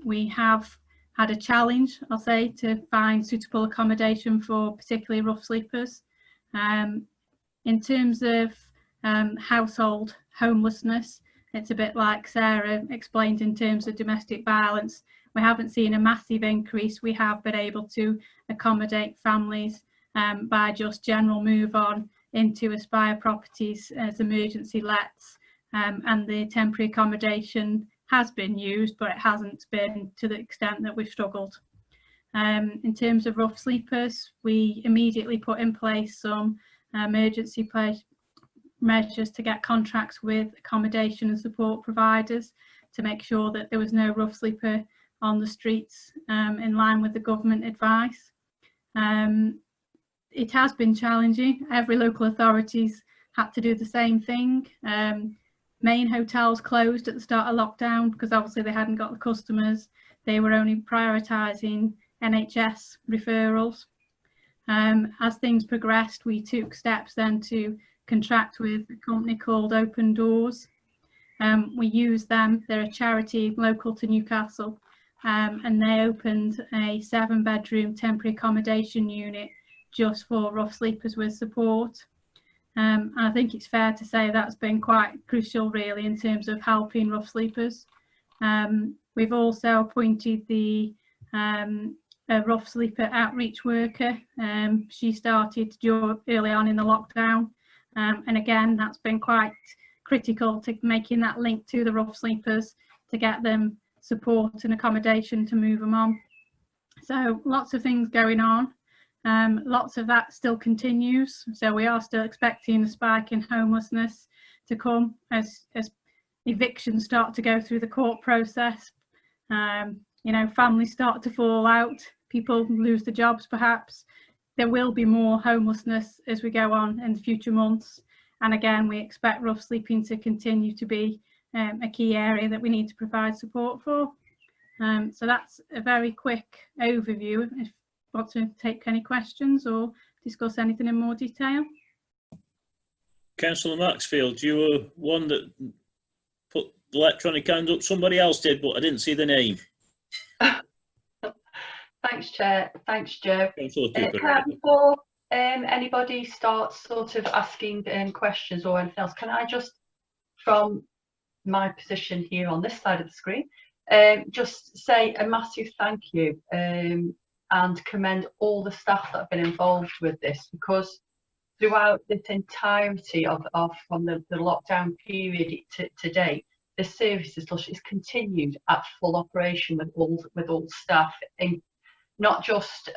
We have had a challenge, I'll say, to find suitable accommodation for particularly rough sleepers. In terms of household homelessness, it's a bit like Sarah explained in terms of domestic violence. We haven't seen a massive increase. We have been able to accommodate families by just general move on into Aspire properties as emergency lets, and the temporary accommodation has been used, but it hasn't been to the extent that we've struggled. In terms of rough sleepers, we immediately put in place some emergency measures to get contracts with accommodation and support providers to make sure that there was no rough sleeper on the streets, in line with the government advice. It has been challenging. Every local authority's had to do the same thing. Main hotels closed at the start of lockdown because obviously they hadn't got the customers. They were only prioritising NHS referrals. As things progressed, we took steps then to contract with a company called Open Doors. We use them. They're a charity local to Newcastle, and they opened a 7-bedroom temporary accommodation unit just for rough sleepers with support. And I think it's fair to say that's been quite crucial really in terms of helping rough sleepers. We've also appointed a rough sleeper outreach worker. She started early on in the lockdown, and again that's been quite critical to making that link to the rough sleepers to get them support and accommodation to move them on. So lots of things going on. Lots of that still continues, so we are still expecting a spike in homelessness to come as evictions start to go through the court process. You know, families start to fall out, people lose their jobs perhaps. There will be more homelessness as we go on in the future months, and again we expect rough sleeping to continue to be a key area that we need to provide support for. So that's a very quick overview. If you want to take any questions or discuss anything in more detail. Councillor Maxfield, you were one that put the electronic hand up. Somebody else did, but I didn't see the name. Thanks, Chair. Thanks, Joe. Councillor Before anybody starts sort of asking questions or anything else, can I just, from my position here on this side of the screen, just say a massive thank you and commend all the staff that have been involved with this, because throughout this entirety of from the lockdown period to date, the service is continued at full operation with all staff, and not just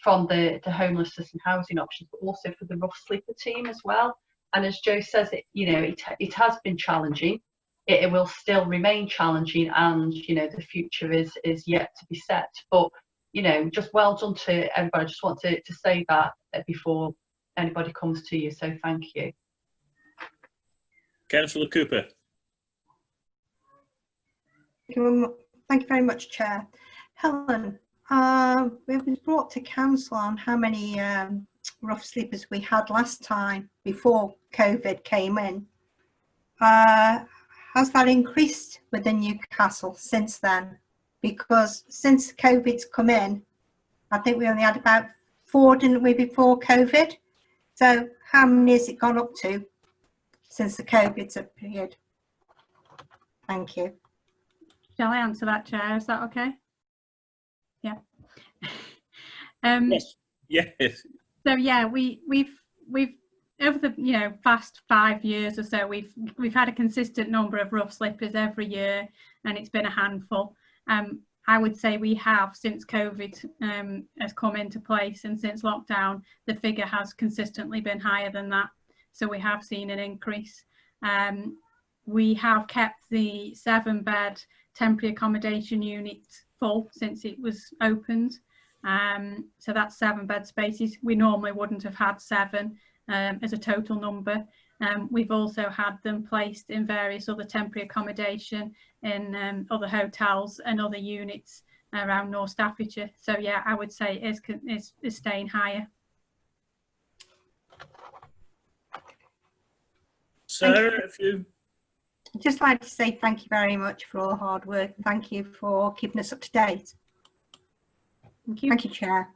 from the homelessness and housing options, but also for the rough sleeper team as well. And as Joe says, it has been challenging. It will still remain challenging, and the future is yet to be set. But just well done to everybody. I just want to say that before anybody comes to you. So thank you. Councillor Cooper. Thank you very much, Chair. Helen, it was brought to council on how many rough sleepers we had last time before COVID came in. Has that increased within Newcastle since then? Because since COVID's come in, I think we only had about 4, didn't we, before COVID? So how many has it gone up to since the COVID's appeared? Thank you. Shall I answer that, Chair? Is that okay? Yeah. Yes. Yes. So yeah, we've over the past 5 years or so, we've had a consistent number of rough sleepers every year, and it's been a handful. I would say we have, since COVID has come into place and since lockdown, the figure has consistently been higher than that. So we have seen an increase. We have kept the 7-bed temporary accommodation unit full since it was opened. So that's 7-bed spaces. We normally wouldn't have had 7 as a total number. We've also had them placed in various other temporary accommodation in other hotels and other units around North Staffordshire. So yeah, I would say it is staying higher. Sarah, if you... I'd just like to say thank you very much for all the hard work. Thank you for keeping us up to date. Thank you. Thank you, Chair.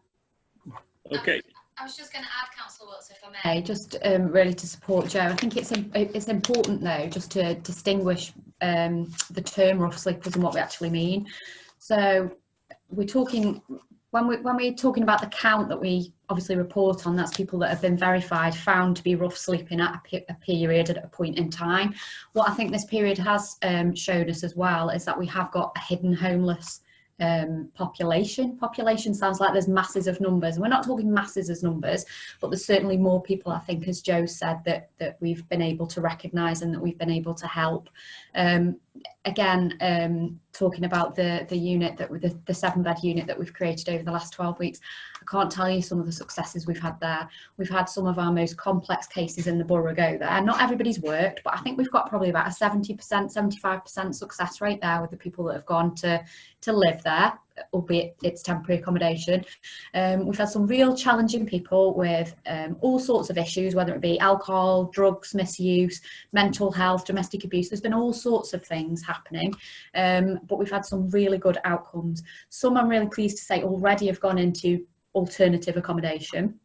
Okay. I was just going to add, Councillor Wilkes, if I may, just really to support Joe. I think it's important though just to distinguish the term rough sleepers and what we actually mean. So we're talking, when we're talking about the count that we obviously report on, that's people that have been verified, found to be rough sleeping at a period, at a point in time. What I think this period has shown us as well is that we have got a hidden homeless population. Population sounds like there's masses of numbers. We're not talking masses as numbers, but there's certainly more people, I think, as Joe said, that we've been able to recognise and that we've been able to help. Again, talking about the unit that the 7-bed unit that we've created over the last 12 weeks, I can't tell you some of the successes we've had there. We've had some of our most complex cases in the borough go there. Not everybody's worked, but I think we've got probably about a 70%, 75% success rate there with the people that have gone to live there, albeit it's temporary accommodation. We've had some real challenging people with all sorts of issues, whether it be alcohol, drugs misuse, mental health, domestic abuse. There's been all sorts of things happening, but we've had some really good outcomes. Some, I'm really pleased to say, already have gone into alternative accommodation,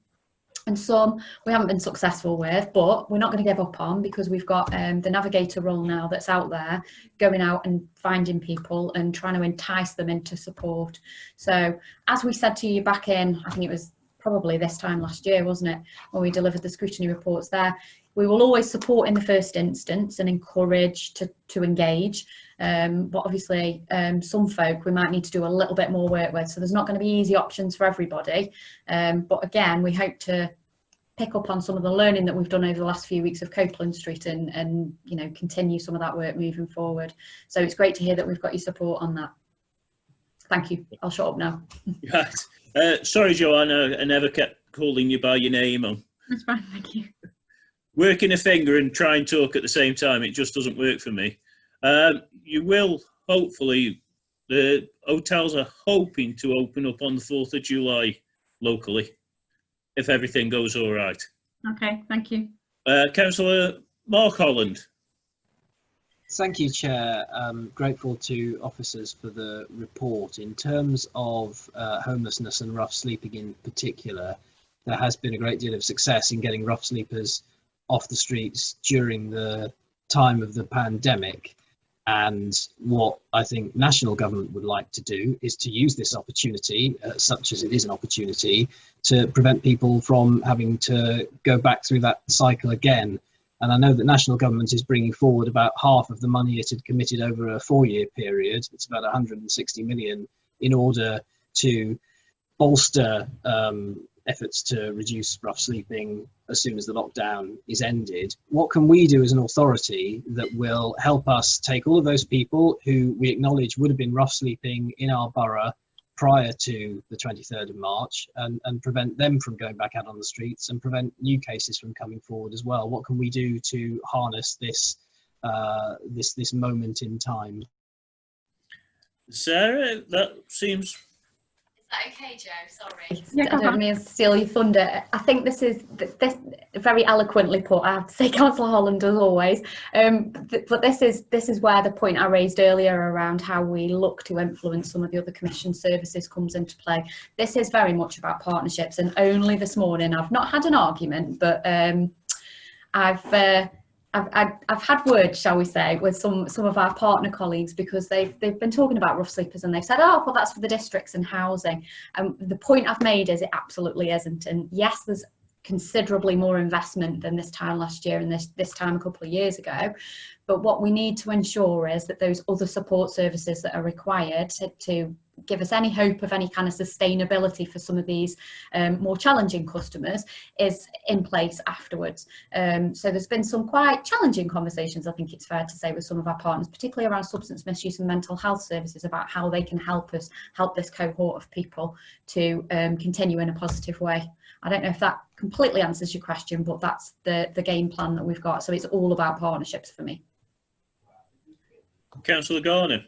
and some we haven't been successful with, but we're not going to give up on, because we've got the navigator role now that's out there, going out and finding people and trying to entice them into support. So as we said to you back in, I think it was probably this time last year, wasn't it, when we delivered the scrutiny reports there, we will always support in the first instance and encourage to engage. But obviously some folk we might need to do a little bit more work with, so there's not going to be easy options for everybody. But again, we hope to pick up on some of the learning that we've done over the last few weeks of Copeland Street and you know, continue some of that work moving forward. So it's great to hear that we've got your support on that. Thank you. I'll shut up now. Right. Sorry, Joanna, I never kept calling you by your name. That's fine, thank you. Working a finger and try and talk at the same time, it just doesn't work for me. You will, hopefully, the hotels are hoping to open up on the 4th of July locally, if everything goes all right. Okay, thank you. Councillor Mark Holland. Thank you, Chair. Grateful to officers for the report. In terms of homelessness and rough sleeping in particular, there has been a great deal of success in getting rough sleepers off the streets during the time of the pandemic. And what I think national government would like to do is to use this opportunity, such as it is an opportunity, to prevent people from having to go back through that cycle again. And I know that national government is bringing forward about half of the money it had committed over a 4-year period. It's about 160 million in order to bolster efforts to reduce rough sleeping as soon as the lockdown is ended. What can we do as an authority that will help us take all of those people who we acknowledge would have been rough sleeping in our borough prior to the 23rd of March and prevent them from going back out on the streets and prevent new cases from coming forward as well? What can we do to harness this this moment in time? Sarah, that seems... Is that okay, Joe? Sorry. Yeah, I don't mean to steal your thunder. I think this very eloquently put. I have to say, Councillor Holland as always. But this is where the point I raised earlier around how we look to influence some of the other commission services comes into play. This is very much about partnerships. And only this morning, I've not had an argument, but I've had words, shall we say, with some of our partner colleagues, because they've been talking about rough sleepers and they've said, oh, well, that's for the districts and housing. And the point I've made is it absolutely isn't. And yes, there's considerably more investment than this time last year and this time a couple of years ago. But what we need to ensure is that those other support services that are required to give us any hope of any kind of sustainability for some of these more challenging customers is in place afterwards. So there's been some quite challenging conversations, I think it's fair to say, with some of our partners, particularly around substance misuse and mental health services, about how they can help us help this cohort of people to continue in a positive way. I don't know if that completely answers your question, but that's the game plan that we've got. So it's all about partnerships for me. Councillor Gardner.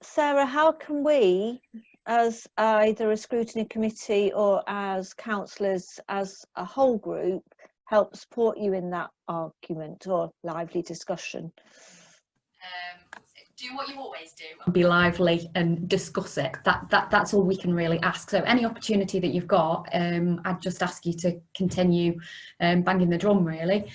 Sarah, how can we, as either a scrutiny committee or as councillors as a whole group, help support you in that argument or lively discussion? Do what you always do. Be lively and discuss it. That's all we can really ask. So any opportunity that you've got, I'd just ask you to continue banging the drum, really.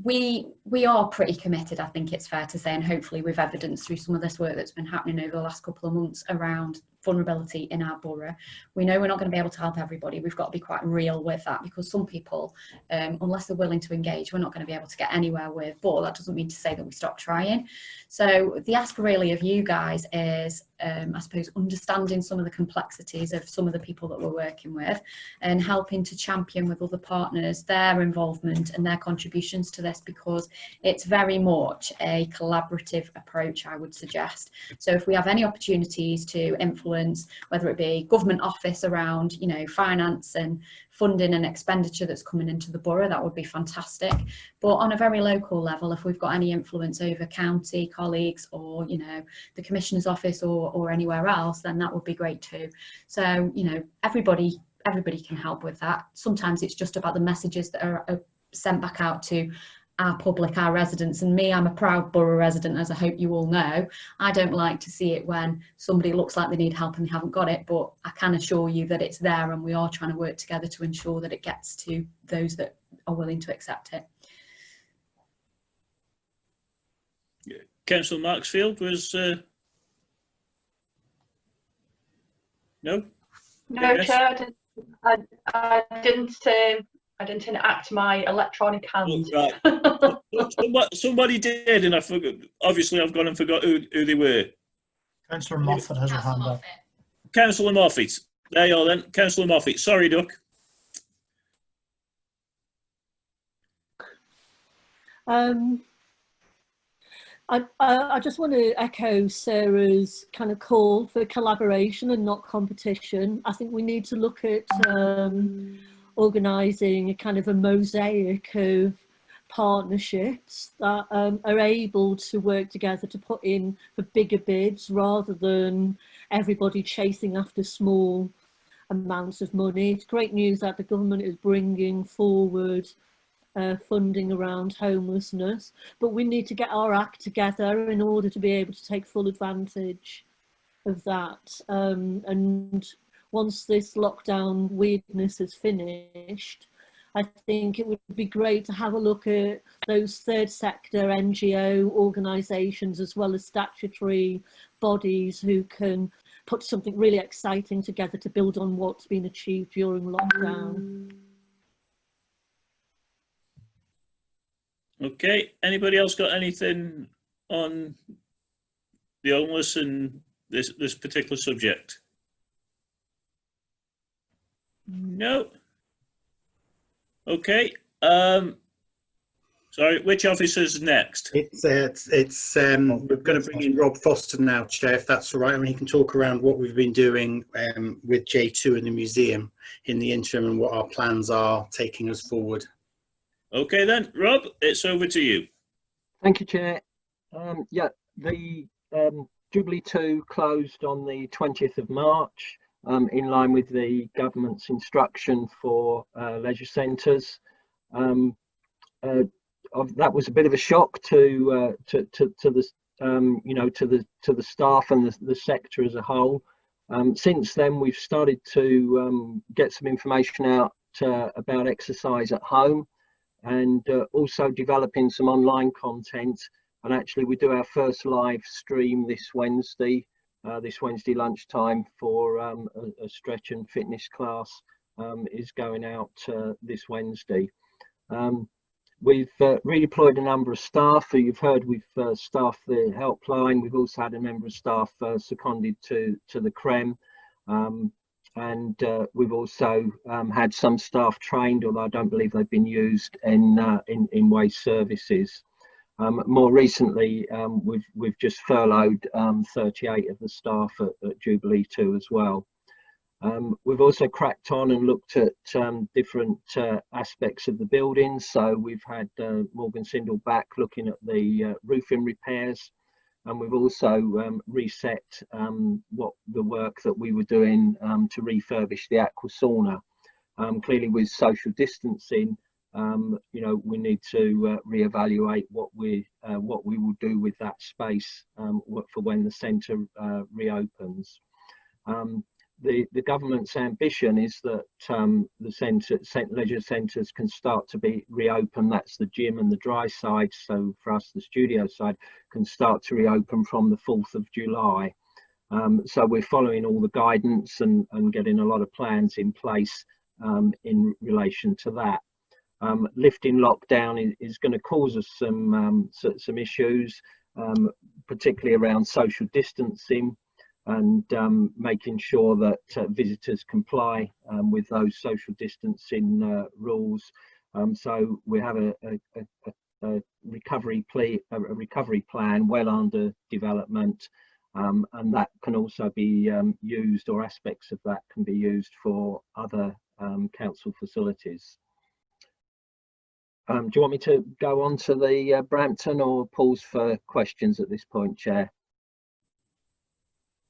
we are pretty committed, I think it's fair to say, and hopefully we've evidenced through some of this work that's been happening over the last couple of months around vulnerability in our borough. We know we're not going to be able to help everybody. We've got to be quite real with that, because some people, unless they're willing to engage, we're not going to be able to get anywhere with. But that doesn't mean to say that we stop trying. So the ask really of you guys is, I suppose, understanding some of the complexities of some of the people that we're working with, and helping to champion with other partners their involvement and their contributions to this, because it's very much a collaborative approach, I would suggest. So if we have any opportunities to influence, whether it be government office around, you know, finance and funding and expenditure that's coming into the borough, that would be fantastic. But on a very local level, if we've got any influence over county colleagues, or, you know, the Commissioner's office, or anywhere else, then that would be great too. So, you know, everybody can help with that. Sometimes it's just about the messages that are sent back out to our public, our residents. And me, I'm a proud borough resident, as I hope you all know. I don't like to see it when somebody looks like they need help and they haven't got it, but I can assure you that it's there, and we are trying to work together to ensure that it gets to those that are willing to accept it. Councillor Maxfield was no. No, Chair, I didn't enact my electronic hand. Oh, right. Somebody did, and I forgot. Obviously, I've gone and forgot who they were. Councillor Moffat has her hand up. Councillor Moffat. There you are then. Councillor Moffat. Sorry, Duck. I just want to echo Sarah's kind of call for collaboration and not competition. I think we need to look at organising a kind of a mosaic of partnerships that are able to work together to put in for bigger bids, rather than everybody chasing after small amounts of money. It's great news that the government is bringing forward funding around homelessness, but we need to get our act together in order to be able to take full advantage of that. And once this lockdown weirdness is finished, I think it would be great to have a look at those third sector NGO organisations, as well as statutory bodies, who can put something really exciting together to build on what's been achieved during lockdown. Okay, anybody else got anything on the homeless and this particular subject? No. Okay. Sorry, which officer's next? We're going to bring in Rob Foster now, Chair, if that's all right, and he can talk around what we've been doing with J2 in the museum in the interim, and what our plans are taking us forward. Okay then, Rob, it's over to you. Thank you, Chair. Yeah, the Jubilee 2 closed on the 20th of March, in line with the government's instruction for leisure centres. That was a bit of a shock to the you know, to the staff and the sector as a whole. Since then, we've started to get some information out about exercise at home, and also developing some online content. And actually, we do our first live stream this Wednesday lunchtime for a stretch and fitness class is going out this Wednesday. We've redeployed a number of staff. You've heard we've staffed the helpline. We've also had a member of staff seconded to the CREM. And we've also had some staff trained, although I don't believe they've been used in waste services. More recently, we've just furloughed 38 of the staff at Jubilee 2 as well. We've also cracked on and looked at different aspects of the buildings. So we've had Morgan Sindall back looking at the roofing repairs. And we've also reset what the work that we were doing to refurbish the aqua sauna. Clearly, with social distancing, you know, we need to reevaluate what we will do with that space for when the centre reopens. the government's ambition is that the leisure centres can start to be reopened. That's the gym and the dry side. So for us, the studio side can start to reopen from the 4th of July. So we're following all the guidance and getting a lot of plans in place in relation to that. Lifting lockdown is going to cause us some issues, particularly around social distancing and making sure that visitors comply with those social distancing rules. So we have a recovery plan well under development, and that can also be used, or aspects of that can be used for other council facilities. Do you want me to go on to the Brampton, or pause for questions at this point, Chair?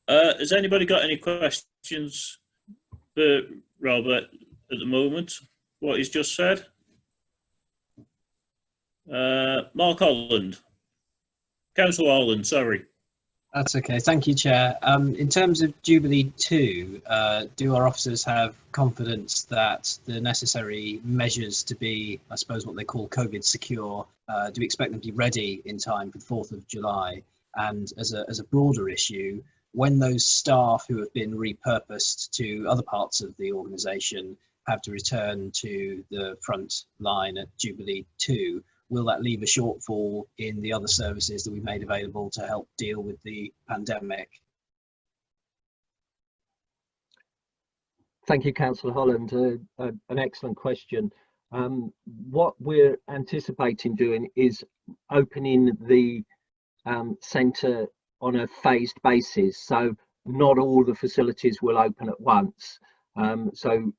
Has anybody got any questions for Robert at the moment? What he's just said? Mark Holland. Councillor Holland, sorry. That's okay. Thank you, Chair. In terms of Jubilee 2, do our officers have confidence that the necessary measures to be, I suppose, what they call COVID secure, do we expect them to be ready in time for the 4th of July? And as a broader issue, when those staff who have been repurposed to other parts of the organisation have to return to the front line at Jubilee 2, will that leave a shortfall in the other services that we've made available to help deal with the pandemic? Thank you, Councillor Holland. An excellent question. What we're anticipating doing is opening the centre on a phased basis. So not all the facilities will open at once. So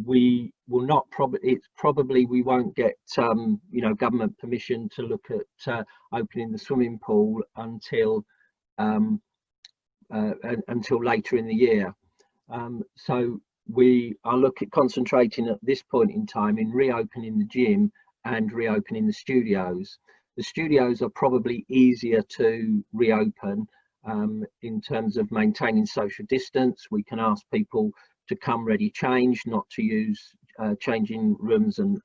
we will not probably we won't get government permission to look at opening the swimming pool until later in the year. So we are concentrating at this point in time in reopening the gym and reopening the studios. The studios are probably easier to reopen in terms of maintaining social distance. We can ask people to come ready changed, not to use changing rooms and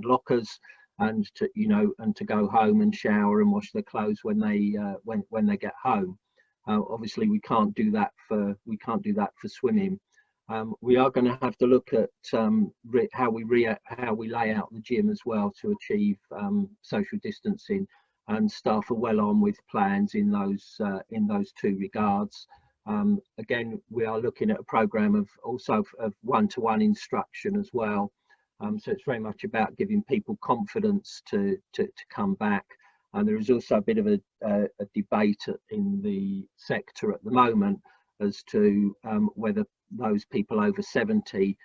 lockers, and to go home and shower and wash their clothes when they get home. Obviously, we can't do that for swimming. We are going to have to look at how we lay out the gym as well to achieve social distancing, and staff are well on with plans in those two regards. Again, we are looking at a programme of one-to-one instruction as well. So it's very much about giving people confidence to come back. And there is also a bit of a debate in the sector at the moment as to whether those people over 70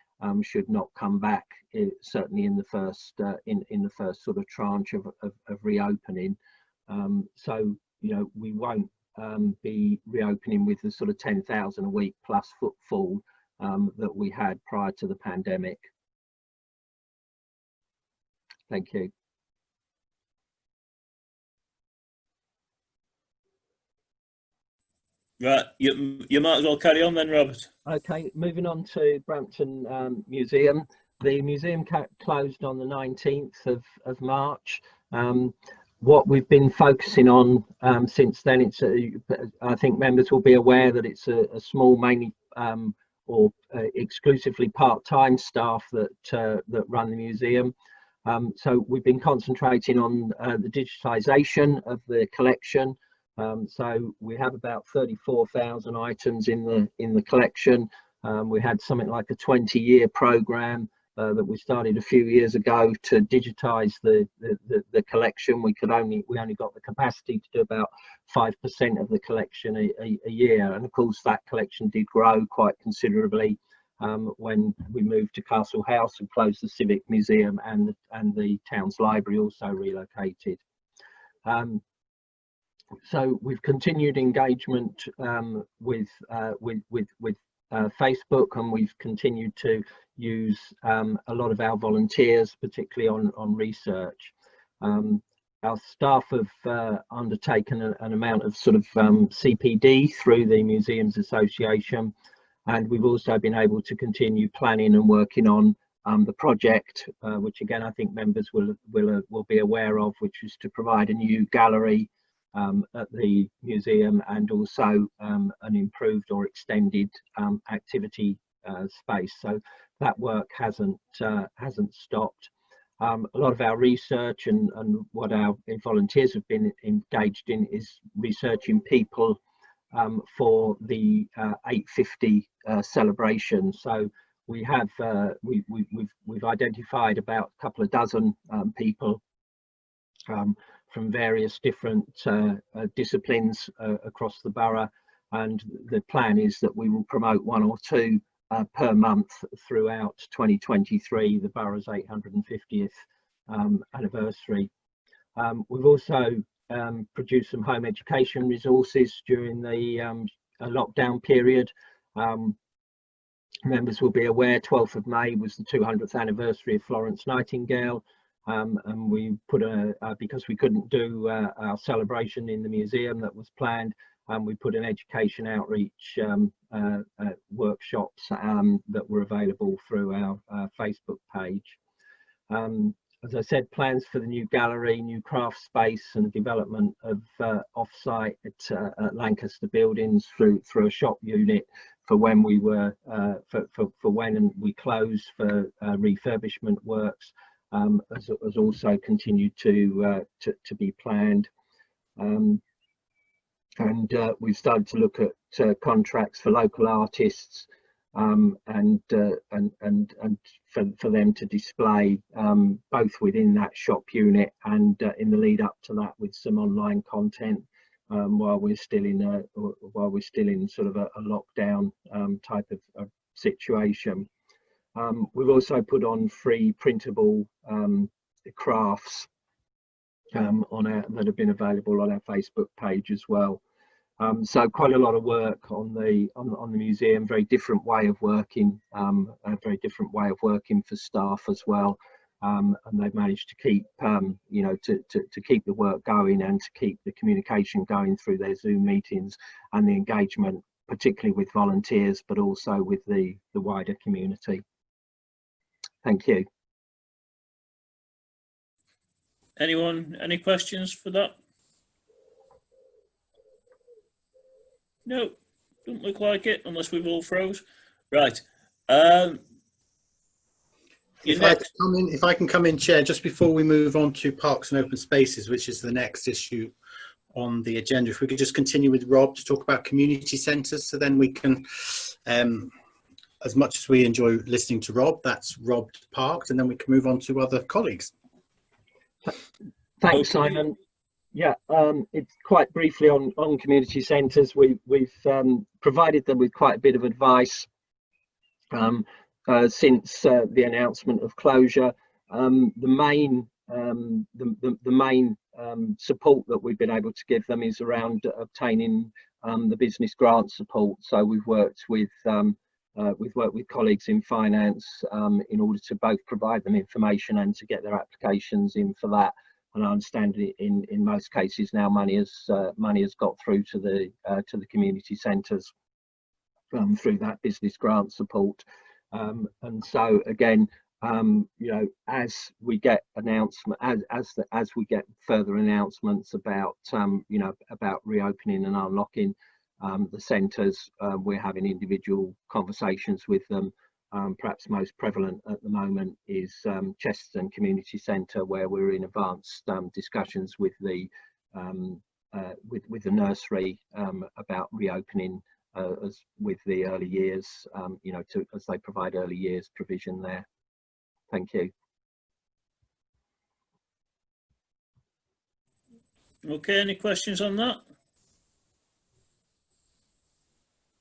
should not come back, certainly in the first sort of tranche of reopening. So we won't be reopening with the sort of 10,000 a week plus footfall that we had prior to the pandemic. Thank you. Right, you might as well carry on then, Robert. Okay, moving on to Brampton Museum. The museum closed on the 19th of March. What we've been focusing on since then, I think members will be aware that it's a small, mainly or exclusively part-time staff that run the museum. So we've been concentrating on the digitisation of the collection. So we have about 34,000 items in the collection. We had something like a 20-year programme that we started a few years ago to digitise the collection. We only got the capacity to do about 5% of the collection a year, and of course that collection did grow quite considerably when we moved to Castle House and closed the Civic Museum, and the town's library also relocated. So we've continued engagement with Facebook, and we've continued to use a lot of our volunteers, particularly on research. Our staff have undertaken an amount of sort of CPD through the Museums Association, And we've also been able to continue planning and working on the project, which again I think members will be aware of, which is to provide a new gallery at the museum, and also an improved or extended activity space. So that work hasn't stopped. A lot of our research and what our volunteers have been engaged in is researching people for the 850 celebration. So we have we've identified about a couple of dozen people from various different disciplines across the borough, and the plan is that we will promote 1 or 2 per month throughout 2023, the borough's 850th anniversary. We've also produced some home education resources during the lockdown period. Members will be aware 12th of May was the 200th anniversary of Florence Nightingale, and we put because we couldn't do our celebration in the museum that was planned, we put an education outreach workshops that were available through our Facebook page. As I said, plans for the new gallery, new craft space, and development of off-site at Lancaster Buildings through a shop unit for when we were for when we closed for refurbishment works has also continued to be planned. And we've started to look at contracts for local artists and for them to display both within that shop unit and in the lead up to that with some online content while we're still in sort of a lockdown type of situation. We've also put on free printable crafts that have been available on our Facebook page as well. So quite a lot of work on the museum, very different way of working, a very different way of working for staff as well. And they've managed to keep, you know, to keep the work going and to keep the communication going through their Zoom meetings and the engagement, particularly with volunteers, but also with the wider community. Thank you. Anyone, any questions for that? No, don't look like it, unless we've all froze. Right. If I can come in, Chair, just before we move on to Parks and Open Spaces, which is the next issue on the agenda, if we could just continue with Rob to talk about community centres, so then we can, as much as we enjoy listening to Rob, that's Rob parked, and then we can move on to other colleagues. Thanks, Simon. Yeah, it's quite briefly on community centres. We've provided them with quite a bit of advice since the announcement of closure. The main support that we've been able to give them is around obtaining the business grant support. So we've worked with colleagues in finance in order to both provide them information and to get their applications in for that. And I understand in most cases now money has got through to the community centres through that business grant support. And so again, you know, as we get as we get further announcements about you know, about reopening and unlocking the centres, we're having individual conversations with them. Perhaps most prevalent at the moment is Chesterton Community Centre, where we're in advanced discussions with the nursery about reopening as with the early years, you know, as they provide early years provision there. Thank you. Okay, any questions on that?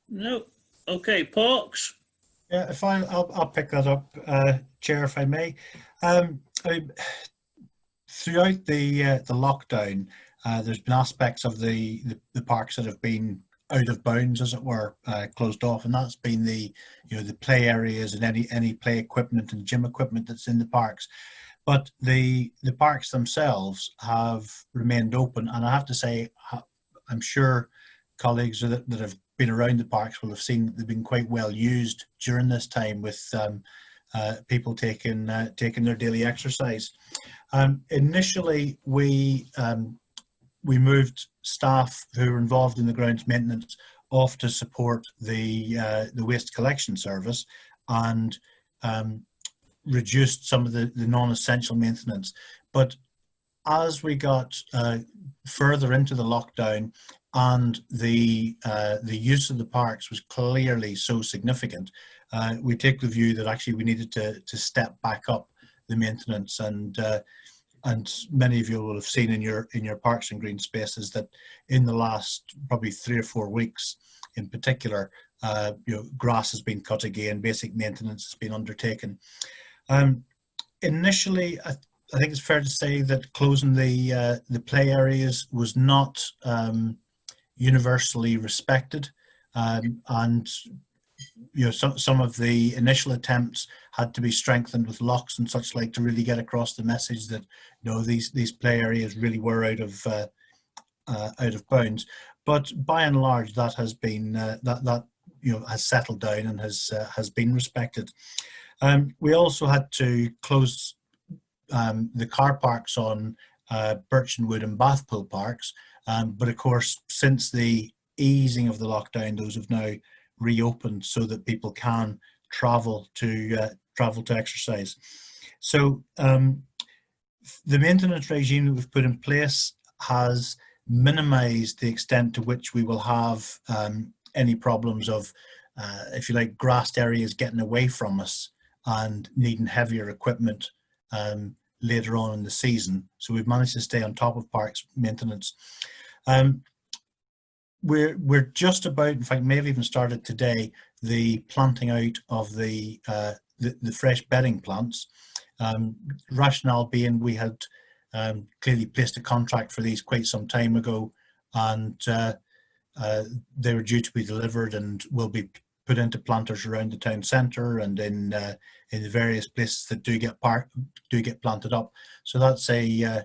No. Okay, Parks. Yeah, I'll pick that up, Chair, if I may. Throughout the lockdown, there's been aspects of the parks that have been out of bounds, as it were, closed off, and that's been the play areas and any play equipment and gym equipment that's in the parks. But the parks themselves have remained open, and I have to say, I'm sure colleagues that have been around the parks will have seen that they've been quite well used during this time, with people taking their daily exercise. Initially, we moved staff who were involved in the grounds maintenance off to support the waste collection service, and reduced some of the non-essential maintenance. But as we got further into the lockdown, and the use of the parks was clearly so significant, we take the view that actually we needed to step back up the maintenance. And many of you will have seen in your parks and green spaces that in the last probably 3 or 4 weeks in particular, grass has been cut again, basic maintenance has been undertaken. Initially, I think it's fair to say that closing the play areas was not universally respected, and some of the initial attempts had to be strengthened with locks and such like to really get across the message that these play areas really were out of bounds. But by and large, that has been has settled down and has been respected. We also had to close the car parks on Birchenwood and Bathpool parks, but of course, since the easing of the lockdown, those have now reopened so that people can travel to exercise. So the maintenance regime that we've put in place has minimised the extent to which we will have any problems of, if you like, grassed areas getting away from us and needing heavier equipment later on in the season. So we've managed to stay on top of parks maintenance. We're just about, in fact, may have even started today, the planting out of the fresh bedding plants. Rationale being we had clearly placed a contract for these quite some time ago, and they were due to be delivered and will be put into planters around the town centre and in the various places that do get planted up. So that's a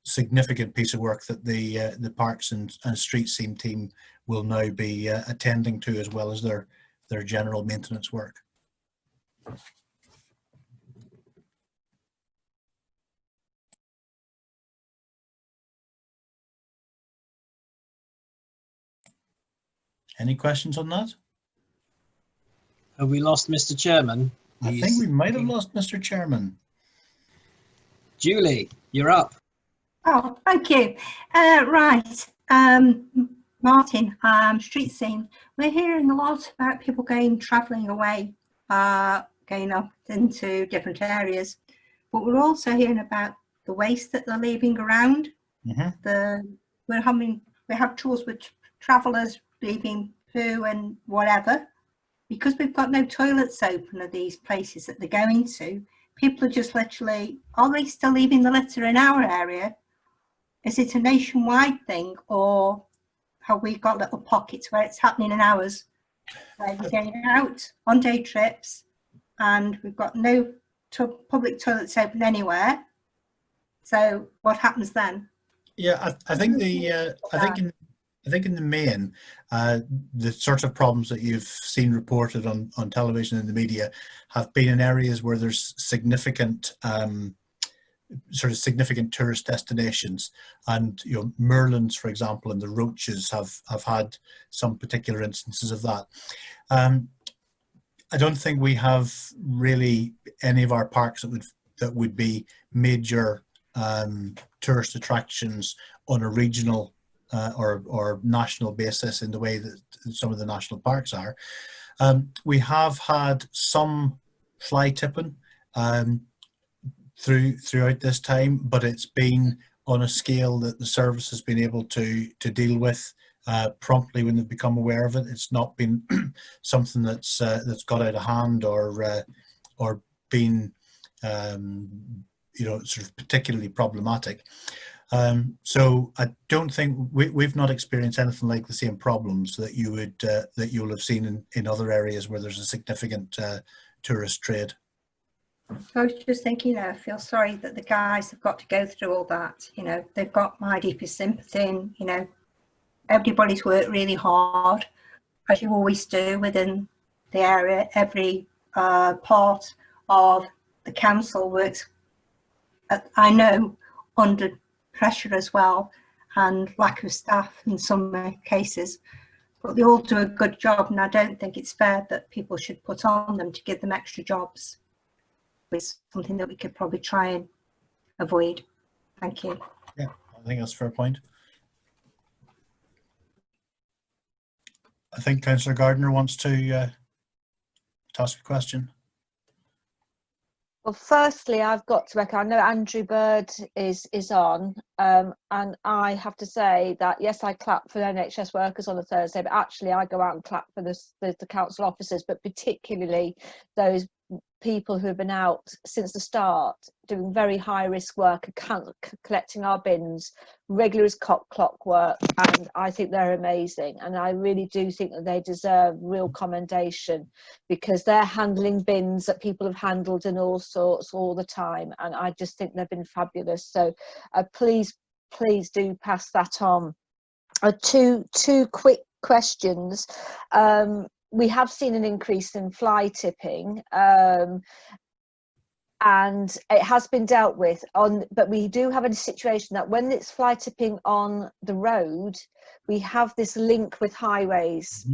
significant piece of work that the Parks and Street Scene team will now be attending to, as well as their general maintenance work. Any questions on that? Have we lost Mr. Chairman? I think we might have lost Mr. Chairman. Julie, you're up. Oh, thank you. Right, Martin, Street Scene. We're hearing a lot about people travelling away, going up into different areas, but we're also hearing about the waste that they're leaving around. Mm-hmm. We have tools with travellers leaving poo and whatever. Because we've got no toilets open at these places that they're going to, people are just literally, are they still leaving the litter in our area? Is it a nationwide thing, or have we got little pockets where it's happening in ours? Where we're going out on day trips and we've got no public toilets open anywhere. So what happens then? Yeah, I think in the main, the sort of problems that you've seen reported on television and the media have been in areas where there's significant significant tourist destinations, and Merlins, for example, and the Roaches have had some particular instances of that. I don't think we have really any of our parks that would be major tourist attractions on a regional or national basis in the way that some of the national parks are. We have had some fly tipping throughout this time, but it's been on a scale that the service has been able to deal with promptly when they've become aware of it. It's not been something that's got out of hand or been sort of particularly problematic. So I don't think we've not experienced anything like the same problems that you'll have seen in other areas where there's a significant tourist trade. I was just thinking, I feel sorry that the guys have got to go through all that. They've got my deepest sympathy, and everybody's worked really hard, as you always do within the area. Every part of the council works, I know, under pressure as well, and lack of staff in some cases. But they all do a good job, and I don't think it's fair that people should put on them to give them extra jobs. It's something that we could probably try and avoid. Thank you. Yeah, I think that's a fair point. I think Councillor Gardner wants to ask a question. Well, firstly, I've got to reckon, I know Andrew Bird is on, and I have to say that, yes, I clap for NHS workers on a Thursday, but actually I go out and clap for the council officers, but particularly those people who have been out since the start, doing very high risk work, collecting our bins, regular as clockwork, and I think they're amazing, and I really do think that they deserve real commendation, because they're handling bins that people have handled in all sorts all the time, and I just think they've been fabulous. So please do pass that on. Two quick questions. We have seen an increase in fly tipping, and it has been dealt with but we do have a situation that when it's fly tipping on the road, we have this link with highways,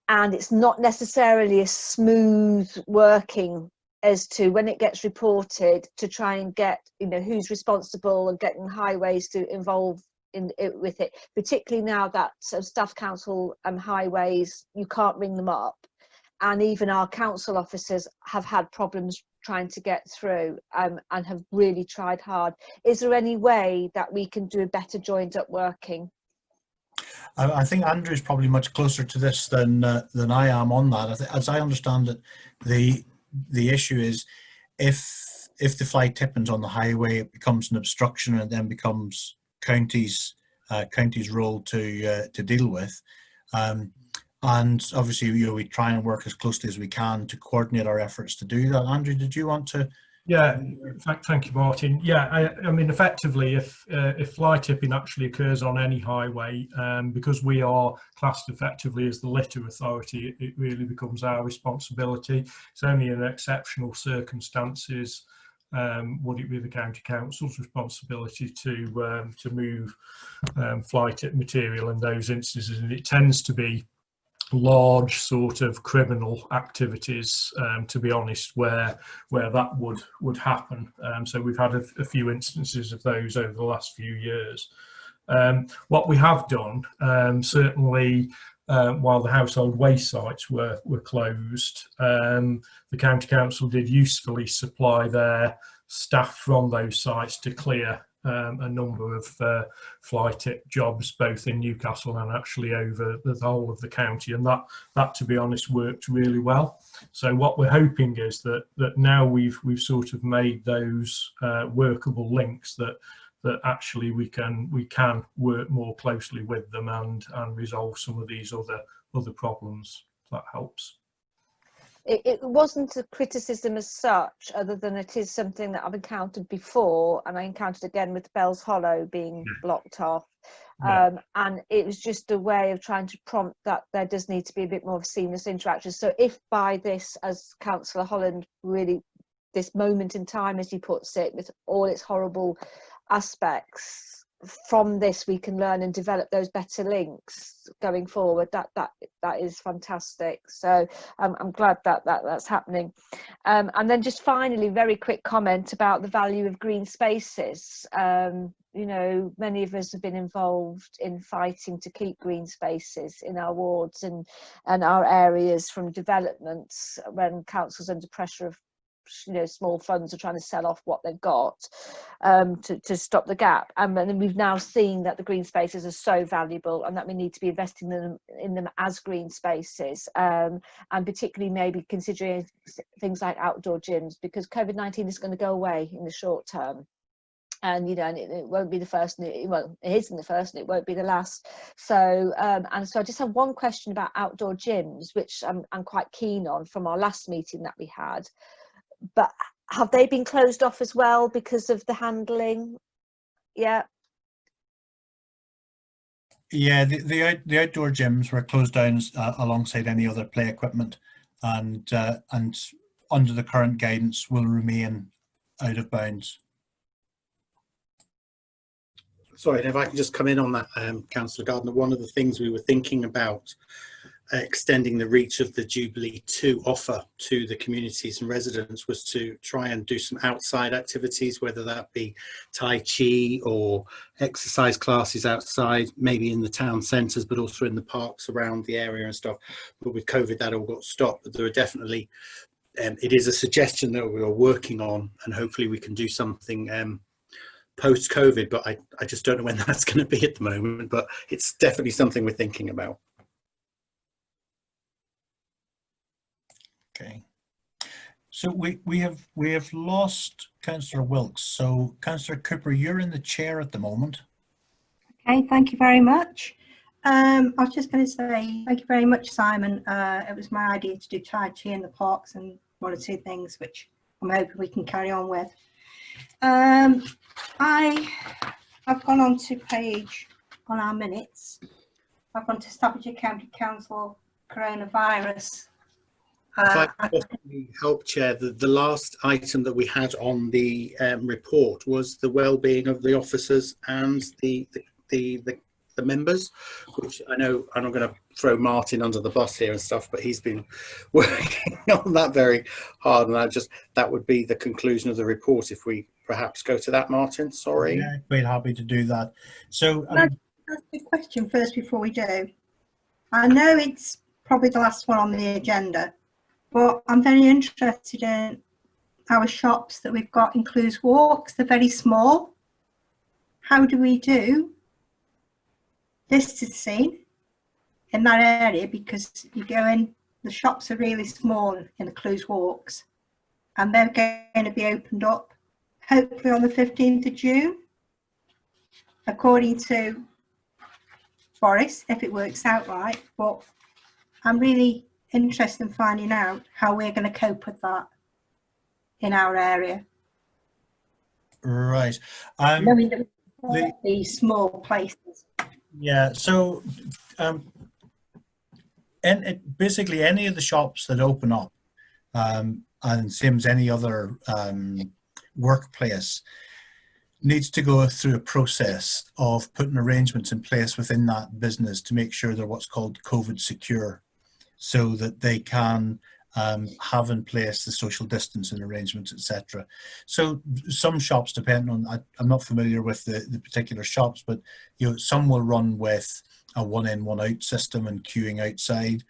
and it's not necessarily a smooth working as to when it gets reported to try and get, who's responsible, and getting highways to involve with it, particularly now that staff council and highways, you can't ring them up, and even our council officers have had problems trying to get through, and have really tried hard. Is there any way that we can do a better joined up working? I think Andrew is probably much closer to this than I am on that. As I understand it, the issue is if the fly tipping's on the highway, it becomes an obstruction, and then becomes county's role to deal with, and obviously we try and work as closely as we can to coordinate our efforts to do that. Andrew, did you want to? Yeah, thank you, Martin. Yeah, I mean, effectively, if fly tipping actually occurs on any highway, because we are classed effectively as the litter authority, it really becomes our responsibility. It's only in exceptional circumstances would it be the county council's responsibility to move fly tip material in those instances, and it tends to be large sort of criminal activities, to be honest, where that would happen. So we've had a few instances of those over the last few years. What we have done, certainly while the household waste sites were closed, the county council did usefully supply their staff from those sites to clear a number of fly tip jobs, both in Newcastle and actually over the whole of the county, and that to be honest worked really well. So what we're hoping is that now we've sort of made those workable links, that actually we can work more closely with them and resolve some of these other problems. If that helps. It wasn't a criticism as such, other than it is something that I've encountered before, and I encountered again with Bells Hollow being blocked off. And it was just a way of trying to prompt that there does need to be a bit more of seamless interaction. So if by this, as Councillor Holland really, this moment in time, as he puts it, with all its horrible aspects, from this we can learn and develop those better links going forward, that is fantastic. So I'm glad that's happening. And then just finally, very quick comment about the value of green spaces. Many of us have been involved in fighting to keep green spaces in our wards and our areas from developments when councils under pressure of small funds are trying to sell off what they've got to stop the gap, and then we've now seen that the green spaces are so valuable, and that we need to be investing in them as green spaces, and particularly maybe considering things like outdoor gyms, because COVID-19 is going to go away in the short term. And and it won't be the first, and it isn't the first, and it won't be the last. So and so I just have one question about outdoor gyms, which I'm quite keen on from our last meeting that we had. But have they been closed off as well because of the handling? Yeah. Yeah, the outdoor gyms were closed down alongside any other play equipment, and under the current guidance will remain out of bounds. Sorry, and if I can just come in on that, Councillor Gardner, one of the things we were thinking about extending the reach of the Jubilee 2 offer to the communities and residents was to try and do some outside activities, whether that be Tai Chi or exercise classes outside, maybe in the town centres, but also in the parks around the area and stuff. But with COVID, that all got stopped. But there are definitely, it is a suggestion that we are working on, and hopefully we can do something post-COVID, but I just don't know when that's going to be at the moment, but it's definitely something we're thinking about. Okay, so we have lost Councillor Wilkes. So Councillor Cooper, you're in the chair at the moment. Okay, thank you very much. I was just going to say thank you very much, Simon. It was my idea to do Tai Chi in the parks and one or two things which I'm hoping we can carry on with. I've gone on to page on our minutes. I've gone to Staffordshire County Council coronavirus. If I could possibly help, Chair, the last item that we had on the report was the well-being of the officers and the members, which I know I'm not going to throw Martin under the bus here and stuff, but he's been working on that very hard, and that would be the conclusion of the report if we perhaps go to that, Martin. Sorry. Yeah, quite happy to do that. So Can I ask a question first before we do? I know it's probably the last one on the agenda, but I'm very interested in our shops that we've got in Clues Walks. They're very small. How do we do distancing in that area? Because you go in, the shops are really small in the Clues Walks, and they're going to be opened up hopefully on the 15th of June, according to Boris, if it works out right. But I'm really interested in finding out how we're going to cope with that in our area. right, Knowing that these small places. yeah. So basically any of the shops that open up, and same as any other workplace, needs to go through a process of putting arrangements in place within that business to make sure they're what's called COVID secure, so that they can have in place the social distancing arrangements, etc. So some shops, depending on, I'm not familiar with the particular shops, but some will run with a one in, one out system and queuing outside.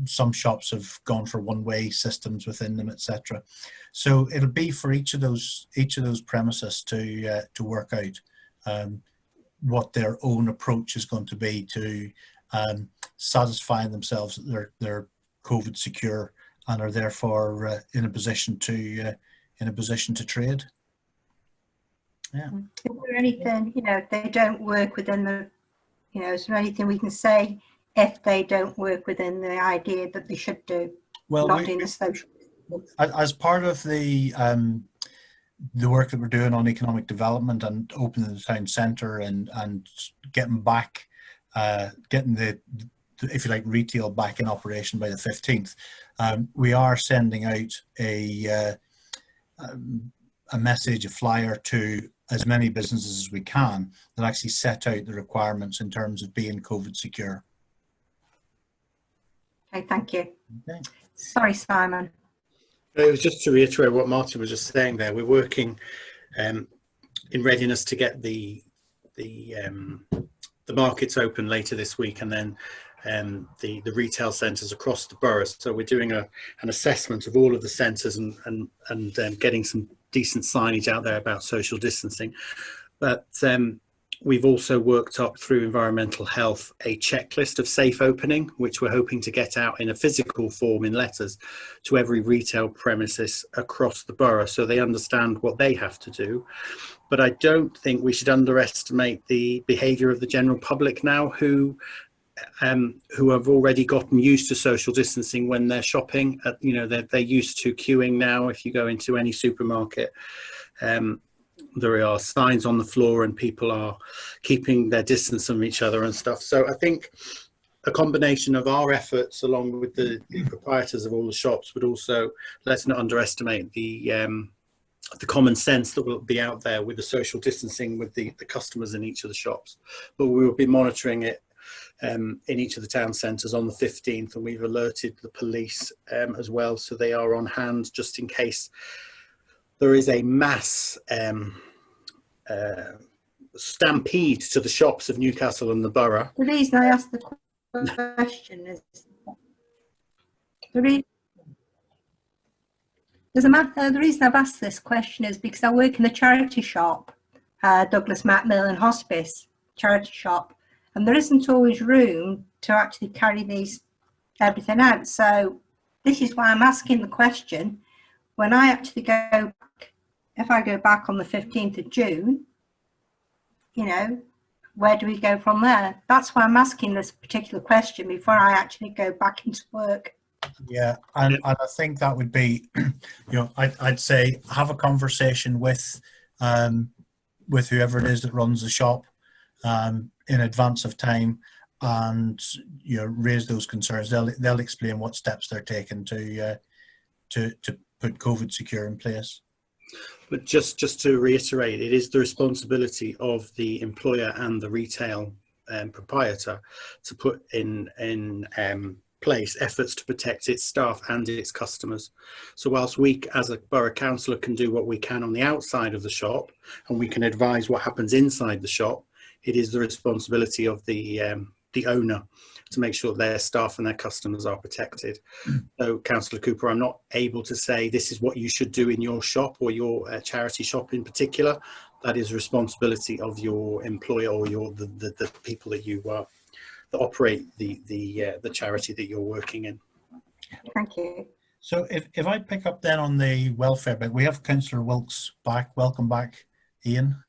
Some shops have gone for one-way systems within them, etc. So it'll be for each of those premises to work out what their own approach is going to be to satisfying themselves that they're COVID secure and are therefore in a position to trade. Yeah. Is there anything, if they don't work within the, is there anything we can say if they don't work within the idea that they should do? Well, not doing the social. As part of the work that we're doing on economic development and opening the town centre and getting back, getting the, if you like, retail back in operation by the 15th, we are sending out a message, a flyer to as many businesses as we can that actually set out the requirements in terms of being COVID secure. Okay, thank you. Okay. Sorry, Simon. It was just to reiterate what Martin was just saying there. We're working in readiness to get the markets open later this week, and then the retail centres across the borough. So we're doing an assessment of all of the centres and getting some decent signage out there about social distancing. But we've also worked up through environmental health a checklist of safe opening, which we're hoping to get out in a physical form in letters to every retail premises across the borough, so they understand what they have to do. But I don't think we should underestimate the behaviour of the general public now, who have already gotten used to social distancing when they're shopping. They're used to queuing now. If you go into any supermarket, there are signs on the floor and people are keeping their distance from each other and stuff. So I think a combination of our efforts along with the proprietors of all the shops, but also let's not underestimate the common sense that will be out there with the social distancing with the customers in each of the shops. But we will be monitoring it in each of the town centres on the 15th, and we've alerted the police as well, so they are on hand just in case there is a mass stampede to the shops of Newcastle and the Borough. The reason I asked the question is the reason I've asked this question is because I work in a charity shop, Douglas Macmillan Hospice charity shop, and there isn't always room to actually carry everything out. So this is why I'm asking the question. When I actually go back, if I go back on the 15th of June, you know, where do we go from there? That's why I'm asking this particular question before I actually go back into work. Yeah, and I think that would be, you know, I'd say have a conversation with whoever it is that runs the shop in advance of time, and you know, raise those concerns. They'll explain what steps they're taking to put COVID secure in place. But just to reiterate, it is the responsibility of the employer and the retail proprietor to put in place efforts to protect its staff and its customers. So whilst we as a borough councillor can do what we can on the outside of the shop, and we can advise what happens inside the shop, it is the responsibility of the owner to make sure their staff and their customers are protected. So Councillor Cooper, I'm not able to say this is what you should do in your shop or your charity shop in particular. That is a responsibility of your employer or the people that you that operate the charity that you're working in. Thank you. So if I pick up then on the welfare bit, we have Councillor Wilkes back. Welcome back, Ian.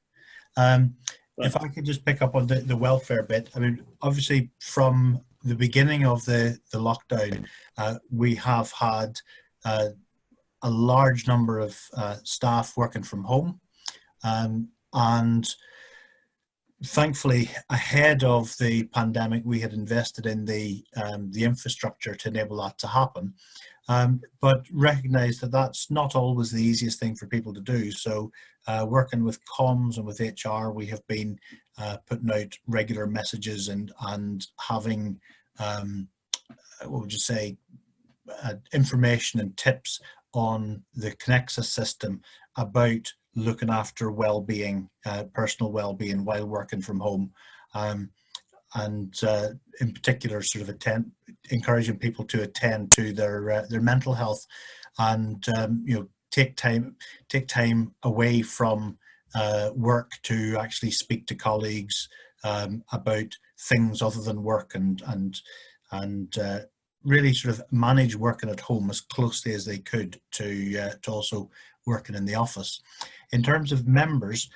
If I could just pick up on the welfare bit, I mean, obviously from the beginning of the lockdown, we have had a large number of staff working from home, and thankfully ahead of the pandemic we had invested in the infrastructure to enable that to happen, but recognize that that's not always the easiest thing for people to do. So working with comms and with HR, we have been putting out regular messages and having what would you say, information and tips on the Connexa system about looking after well-being, personal well-being while working from home, and in particular sort of encouraging people to attend to their mental health, and you know, take time away from work to actually speak to colleagues about things other than work, and really sort of manage working at home as closely as they could to also working in the office. In terms of members,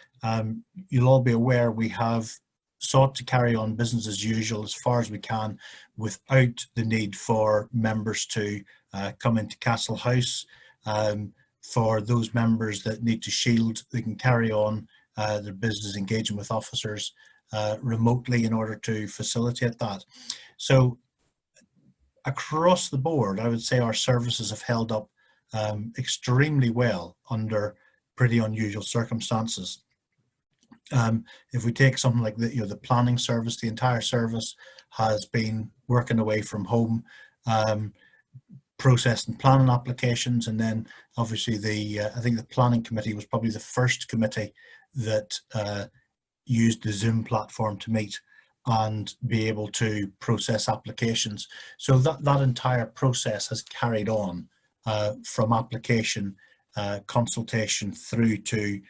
you'll all be aware we have sought to carry on business as usual as far as we can without the need for members to come into Castle House. For those members that need to shield, they can carry on their business engaging with officers remotely in order to facilitate that. So across the board, I would say our services have held up extremely well under pretty unusual circumstances. If we take something like the planning service, the entire service has been working away from home, processing planning applications, and then obviously I think the planning committee was probably the first committee that used the Zoom platform to meet and be able to process applications. So that entire process has carried on from application, consultation through to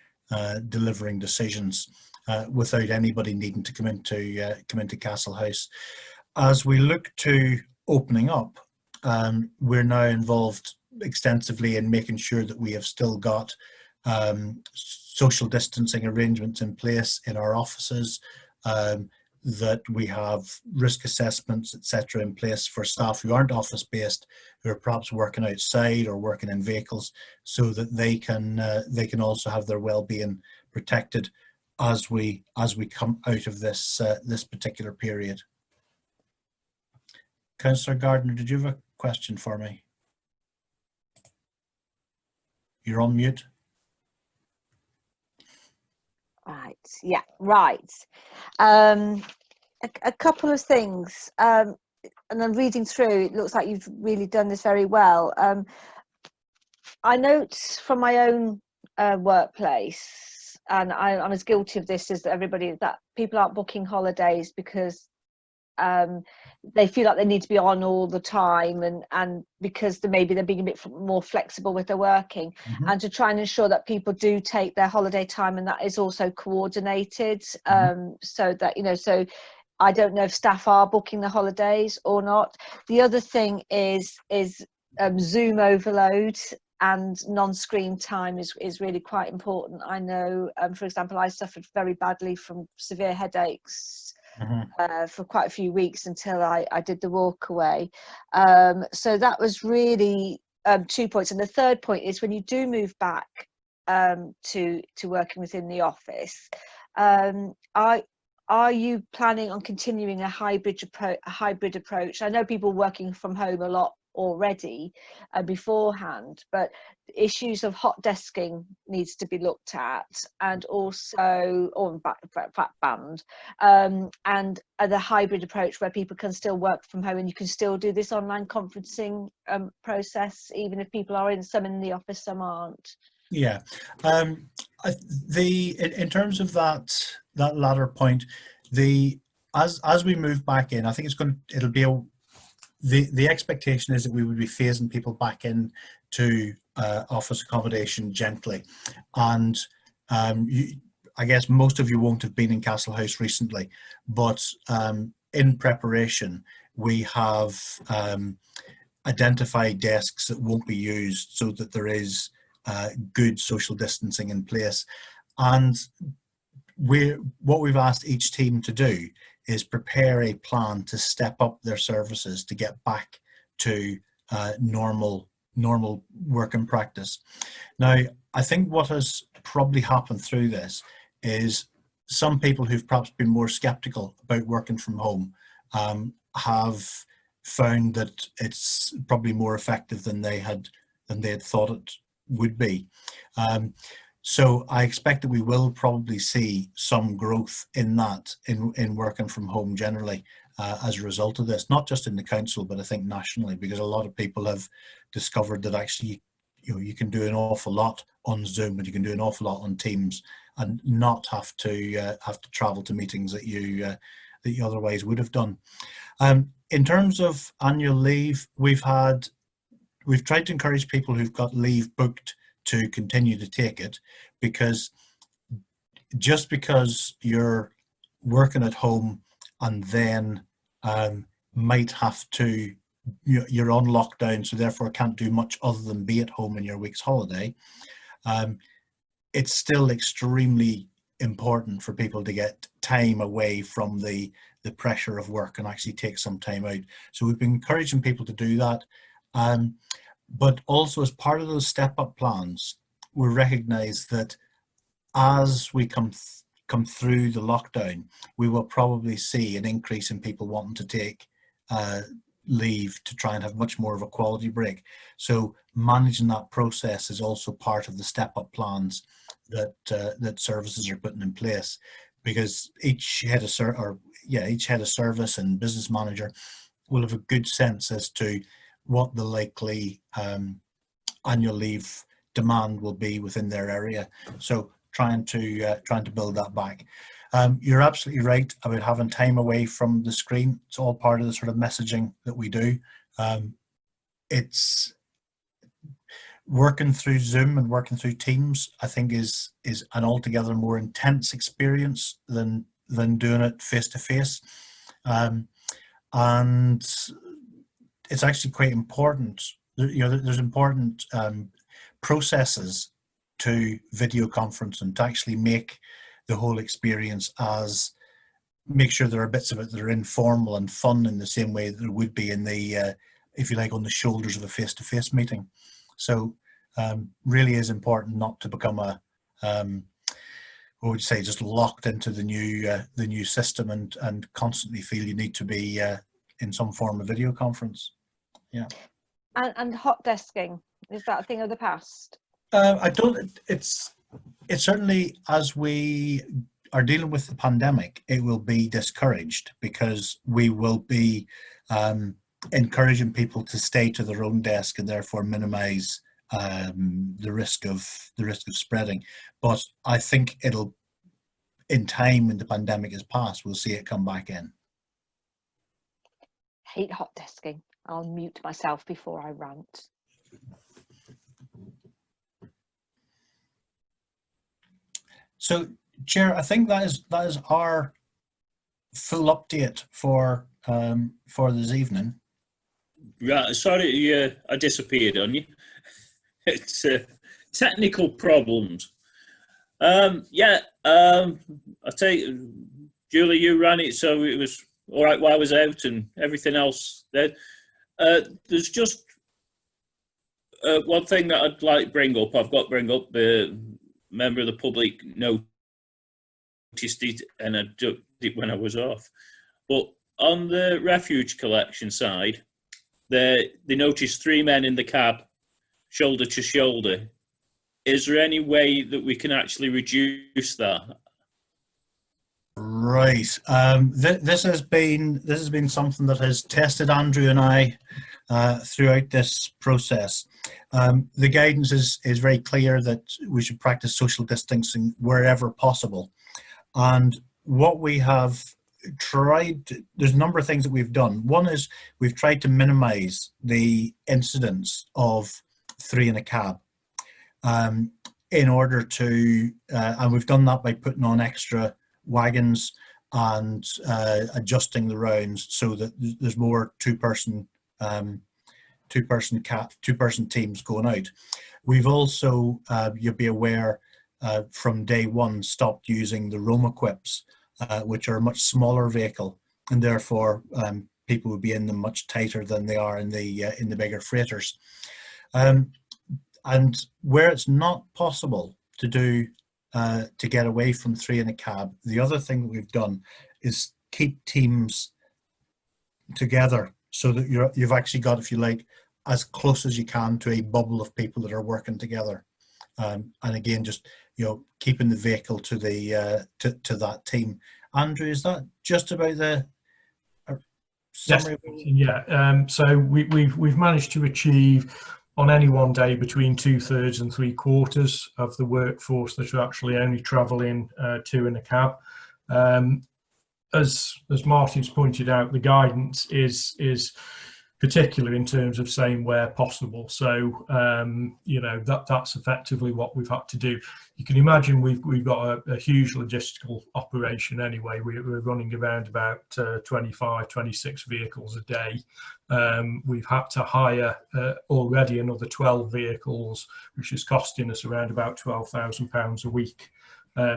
delivering decisions without anybody needing to come into Castle House. As we look to opening up, we're now involved extensively in making sure that we have still got social distancing arrangements in place in our offices, that we have risk assessments, etc., in place for staff who aren't office based, who are perhaps working outside or working in vehicles, so that they can also have their well-being protected as we come out of this this particular period. Councillor Gardner, did you have a question for me? You're on mute. Right, yeah, right. A couple of things, and I'm reading through, it looks like you've really done this very well. I note from my own workplace, and I'm as guilty of this as everybody, that people aren't booking holidays because they feel like they need to be on all the time, and because maybe they're being a bit more flexible with their working, and to try and ensure that people do take their holiday time, and that is also coordinated, so that, you know, so I don't know if staff are booking the holidays or not. The other thing is Zoom overload and non-screen time is really quite important. I know, for example, I suffered very badly from severe headaches for quite a few weeks until I did the walk away. So that was really 2 points. And the third point is, when you do move back to working within the office, are you planning on continuing a hybrid approach? I know people working from home a lot already beforehand, but issues of hot desking needs to be looked at, and also, or banned, and the hybrid approach where people can still work from home and you can still do this online conferencing process, even if people are some in the office, some aren't. Yeah, in terms of that latter point, as we move back in, I think it'll be the expectation is that we would be phasing people back in to office accommodation gently, and I guess most of you won't have been in Castlehouse recently, but in preparation we have identified desks that won't be used so that there is good social distancing in place. And what we've asked each team to do is prepare a plan to step up their services to get back to normal work and practice. Now, I think what has probably happened through this is some people who've perhaps been more skeptical about working from home have found that it's probably more effective than they had thought it would be. So I expect that we will probably see some growth in that, in working from home generally, as a result of this, not just in the council, but I think nationally, because a lot of people have discovered that actually, you know, you can do an awful lot on Zoom and you can do an awful lot on Teams and not have to travel to meetings that you otherwise would have done. In terms of annual leave, we've tried to encourage people who've got leave booked to continue to take it, because just because you're working at home and then might have to, you're on lockdown, so therefore can't do much other than be at home in your week's holiday, it's still extremely important for people to get time away from the pressure of work and actually take some time out. So we've been encouraging people to do that. But also, as part of those step-up plans, we recognise that as we come through the lockdown, we will probably see an increase in people wanting to take leave to try and have much more of a quality break. So managing that process is also part of the step-up plans that services are putting in place, because each head of service and business manager will have a good sense as to what the likely annual leave demand will be within their area. So trying to build that back. You're absolutely right about having time away from the screen. It's all part of the sort of messaging that we do. It's working through Zoom and working through Teams, I think is an altogether more intense experience than doing it face to face. And it's actually quite important. You know, there's important processes to video conferencing to actually make the whole experience make sure there are bits of it that are informal and fun in the same way that there would be in the, if you like, on the shoulders of a face-to-face meeting. So really is important not to become what would you say, just locked into the new system and constantly feel you need to be in some form of video conference. Yeah. And hot desking, is that a thing of the past? I don't. It's certainly, as we are dealing with the pandemic, it will be discouraged, because we will be encouraging people to stay to their own desk and therefore minimise the risk of spreading. But I think it'll, in time, when the pandemic is past, we'll see it come back in. Hate hot desking. I'll mute myself before I rant. So, Chair, I think that is our full update for this evening. Right, sorry, I disappeared on you. It's technical problems. I tell you, Julie, you ran it, so it was all right while I was out, and everything else there. There's just one thing that I'd like to bring up. I've got to bring up the member of the public noticed it, and I did it when I was off. But on the refuge collection side, they noticed 3 men in the cab, shoulder to shoulder. Is there any way that we can actually reduce that? Right. This has been something that has tested Andrew and I throughout this process. The guidance is very clear that we should practice social distancing wherever possible. And what we have tried, there's a number of things that we've done. One is we've tried to minimize the incidence of 3 in a cab. In order to, and we've done that by putting on extra wagons and adjusting the rounds so that there's more two-person teams going out. We've also, you'll be aware, from day one, stopped using the Roma Quips, which are a much smaller vehicle, and therefore people would be in them much tighter than they are in the bigger freighters. And where it's not possible to do to get away from 3 in a cab, the other thing that we've done is keep teams together so that you've actually got, if you like, as close as you can to a bubble of people that are working together. And again, just keeping the vehicle to the to that team. Andrew, is that just about the summary? Yes. Yeah. So we've managed to achieve on any one day between 2/3 and 3/4 of the workforce that are actually only travelling 2 in a cab. As Martin's pointed out, the guidance is particular in terms of saying where possible. So that's effectively what we've had to do. You can imagine we've got a huge logistical operation anyway. We're running around about 25, 26 vehicles a day. We've had to hire already another 12 vehicles, which is costing us around about £12,000 a week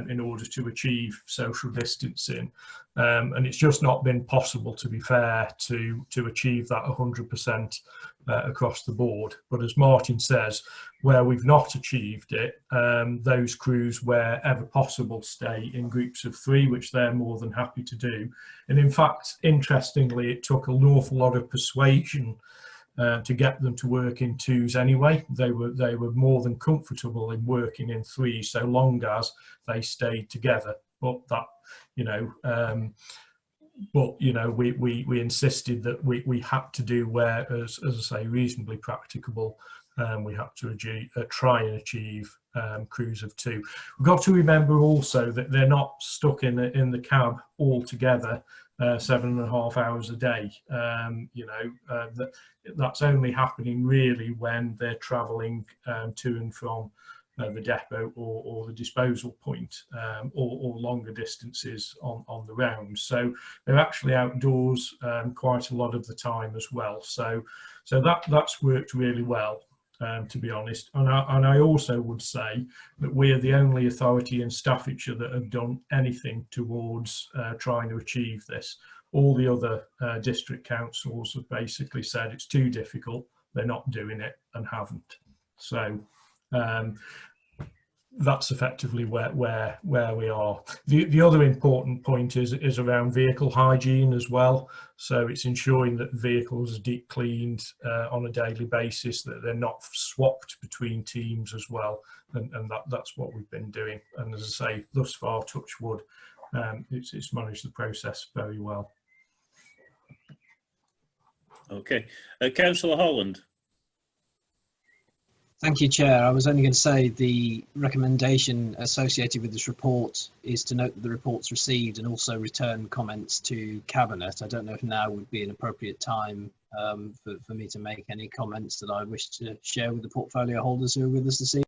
in order to achieve social distancing. And it's just not been possible, to be fair, to achieve that 100% across the board. But as Martin says, where we've not achieved it, those crews, wherever possible, stay in groups of 3, which they're more than happy to do. And in fact, interestingly, it took an awful lot of persuasion to get them to work in 2s anyway. They were more than comfortable in working in 3, so long as they stayed together. But that, we insisted that we had to do where, as I say, reasonably practicable. We had to try and achieve crews of 2. We've got to remember also that they're not stuck in the cab all together 7.5 hours a day. That's only happening really when they're travelling to and from the depot or the disposal point, or longer distances on the rounds. So they're actually outdoors quite a lot of the time as well. So that's worked really well, to be honest. And I also would say that we're the only authority in Staffordshire that have done anything towards trying to achieve this. All the other district councils have basically said it's too difficult, they're not doing it, and haven't. So that's effectively where we are. The other important point is around vehicle hygiene as well. So it's ensuring that vehicles are deep cleaned on a daily basis, that they're not swapped between teams as well, and that's what we've been doing. And as I say, thus far, touch wood, it's managed the process very well. Okay, Councillor Holland. Thank you, Chair. I was only going to say the recommendation associated with this report is to note that the report's received and also return comments to Cabinet. I don't know if now would be an appropriate time for me to make any comments that I wish to share with the portfolio holders who are with us this evening.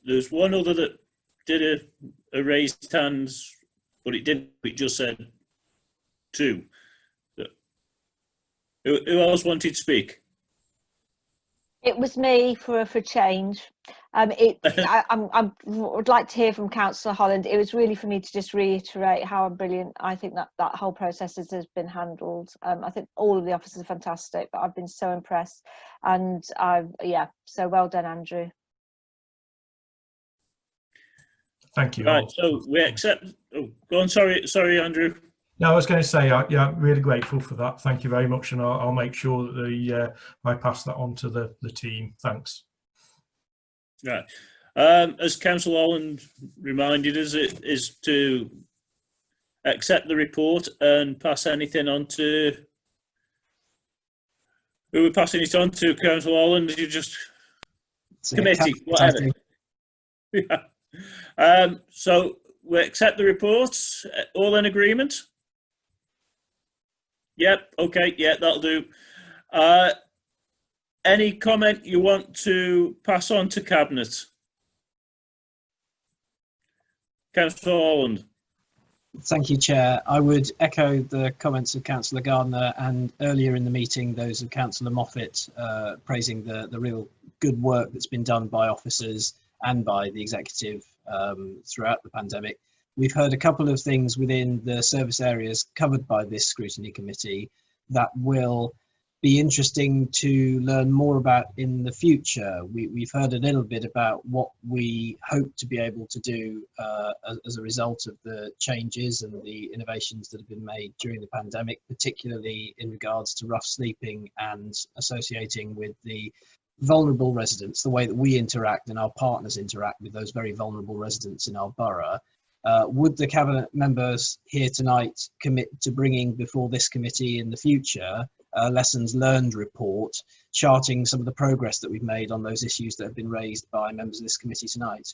There's one other that did a raised hands, but it just said two. Who else wanted to speak? It was me for change. I would like to hear from Councillor Holland. It was really for me to just reiterate how brilliant I think that whole process has been handled. I think all of the officers are fantastic, but I've been so impressed, and so well done, Andrew. Thank you. Right, so we accept. Oh, go on. Sorry, Andrew. No, I was going to say, yeah, really grateful for that. Thank you very much, and I'll make sure that I pass that on to the team. Thanks. Right. As Councillor Owen reminded us, it is to accept the report and pass anything on to. Who are we passing it on to, Councillor Owen? You just committee, whatever. Yeah. So we accept the reports. All in agreement? Yep, okay, yeah, that'll do. Any comment you want to pass on to Cabinet? Councillor Holland. Thank you, Chair. I would echo the comments of Councillor Gardner, and earlier in the meeting those of Councillor Moffat, praising the real good work that's been done by officers and by the executive throughout the pandemic. We've heard a couple of things within the service areas covered by this scrutiny committee that will be interesting to learn more about in the future. We've heard a little bit about what we hope to be able to do as a result of the changes and the innovations that have been made during the pandemic, particularly in regards to rough sleeping and associating with the vulnerable residents, the way that we interact and our partners interact with those very vulnerable residents in our borough. Would the Cabinet members here tonight commit to bringing before this committee in the future a lessons learned report charting some of the progress that we've made on those issues that have been raised by members of this committee tonight?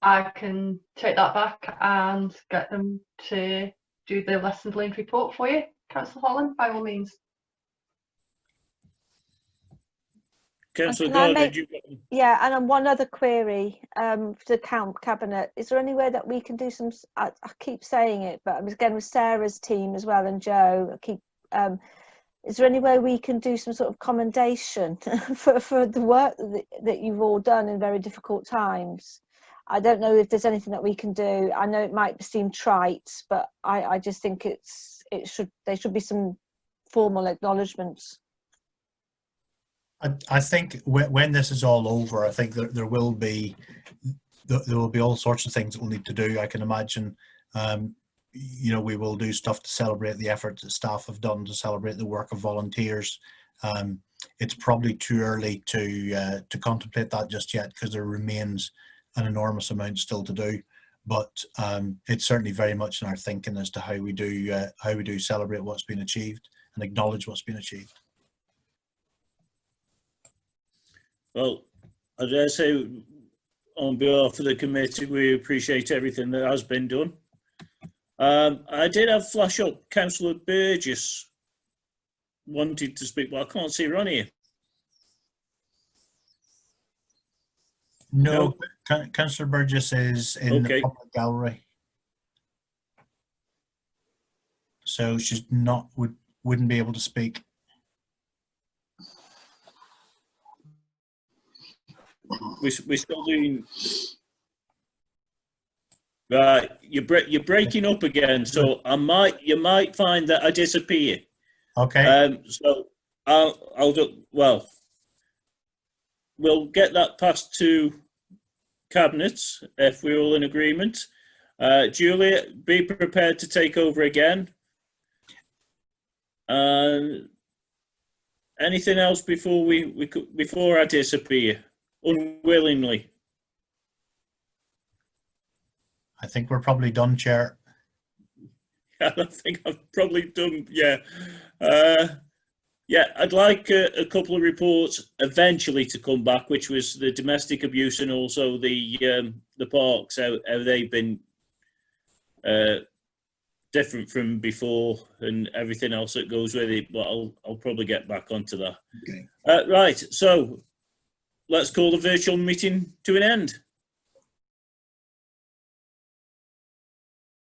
I can take that back and get them to do the lessons learned report for you, Councillor Holland, by all means. Councillor Gardner, yeah, and on one other query to the Cabinet, is there any way that we can do some, I keep saying it, but again with Sarah's team as well and Joe, is there any way we can do some sort of commendation for the work that you've all done in very difficult times? I don't know if there's anything that we can do. I know it might seem trite, but I just think there should be some formal acknowledgements. I think when this is all over, I think that there will be all sorts of things that we'll need to do. I can imagine, we will do stuff to celebrate the efforts that staff have done, to celebrate the work of volunteers. It's probably too early to contemplate that just yet, because there remains an enormous amount still to do. But it's certainly very much in our thinking as to how we do celebrate what's been achieved and acknowledge what's been achieved. Well, I dare say, on behalf of the committee, we appreciate everything that has been done. I did have flash up Councillor Burgess wanted to speak, but I can't see her on here. No, Councillor Burgess is in the public gallery, so she's wouldn't be able to speak. We're still doing. Right, you're breaking up again, so you might find that I disappear. Okay. So I'll do, well, we'll get that passed to Cabinet if we're all in agreement. Julia, be prepared to take over again. Anything else before before I disappear unwillingly? I think we're probably done, Chair. I think I've probably done. Yeah, yeah. I'd like a couple of reports eventually to come back, which was the domestic abuse and also the parks, how they've been different from before and everything else that goes with it. But I'll probably get back onto that. Okay. Right. So let's call the virtual meeting to an end.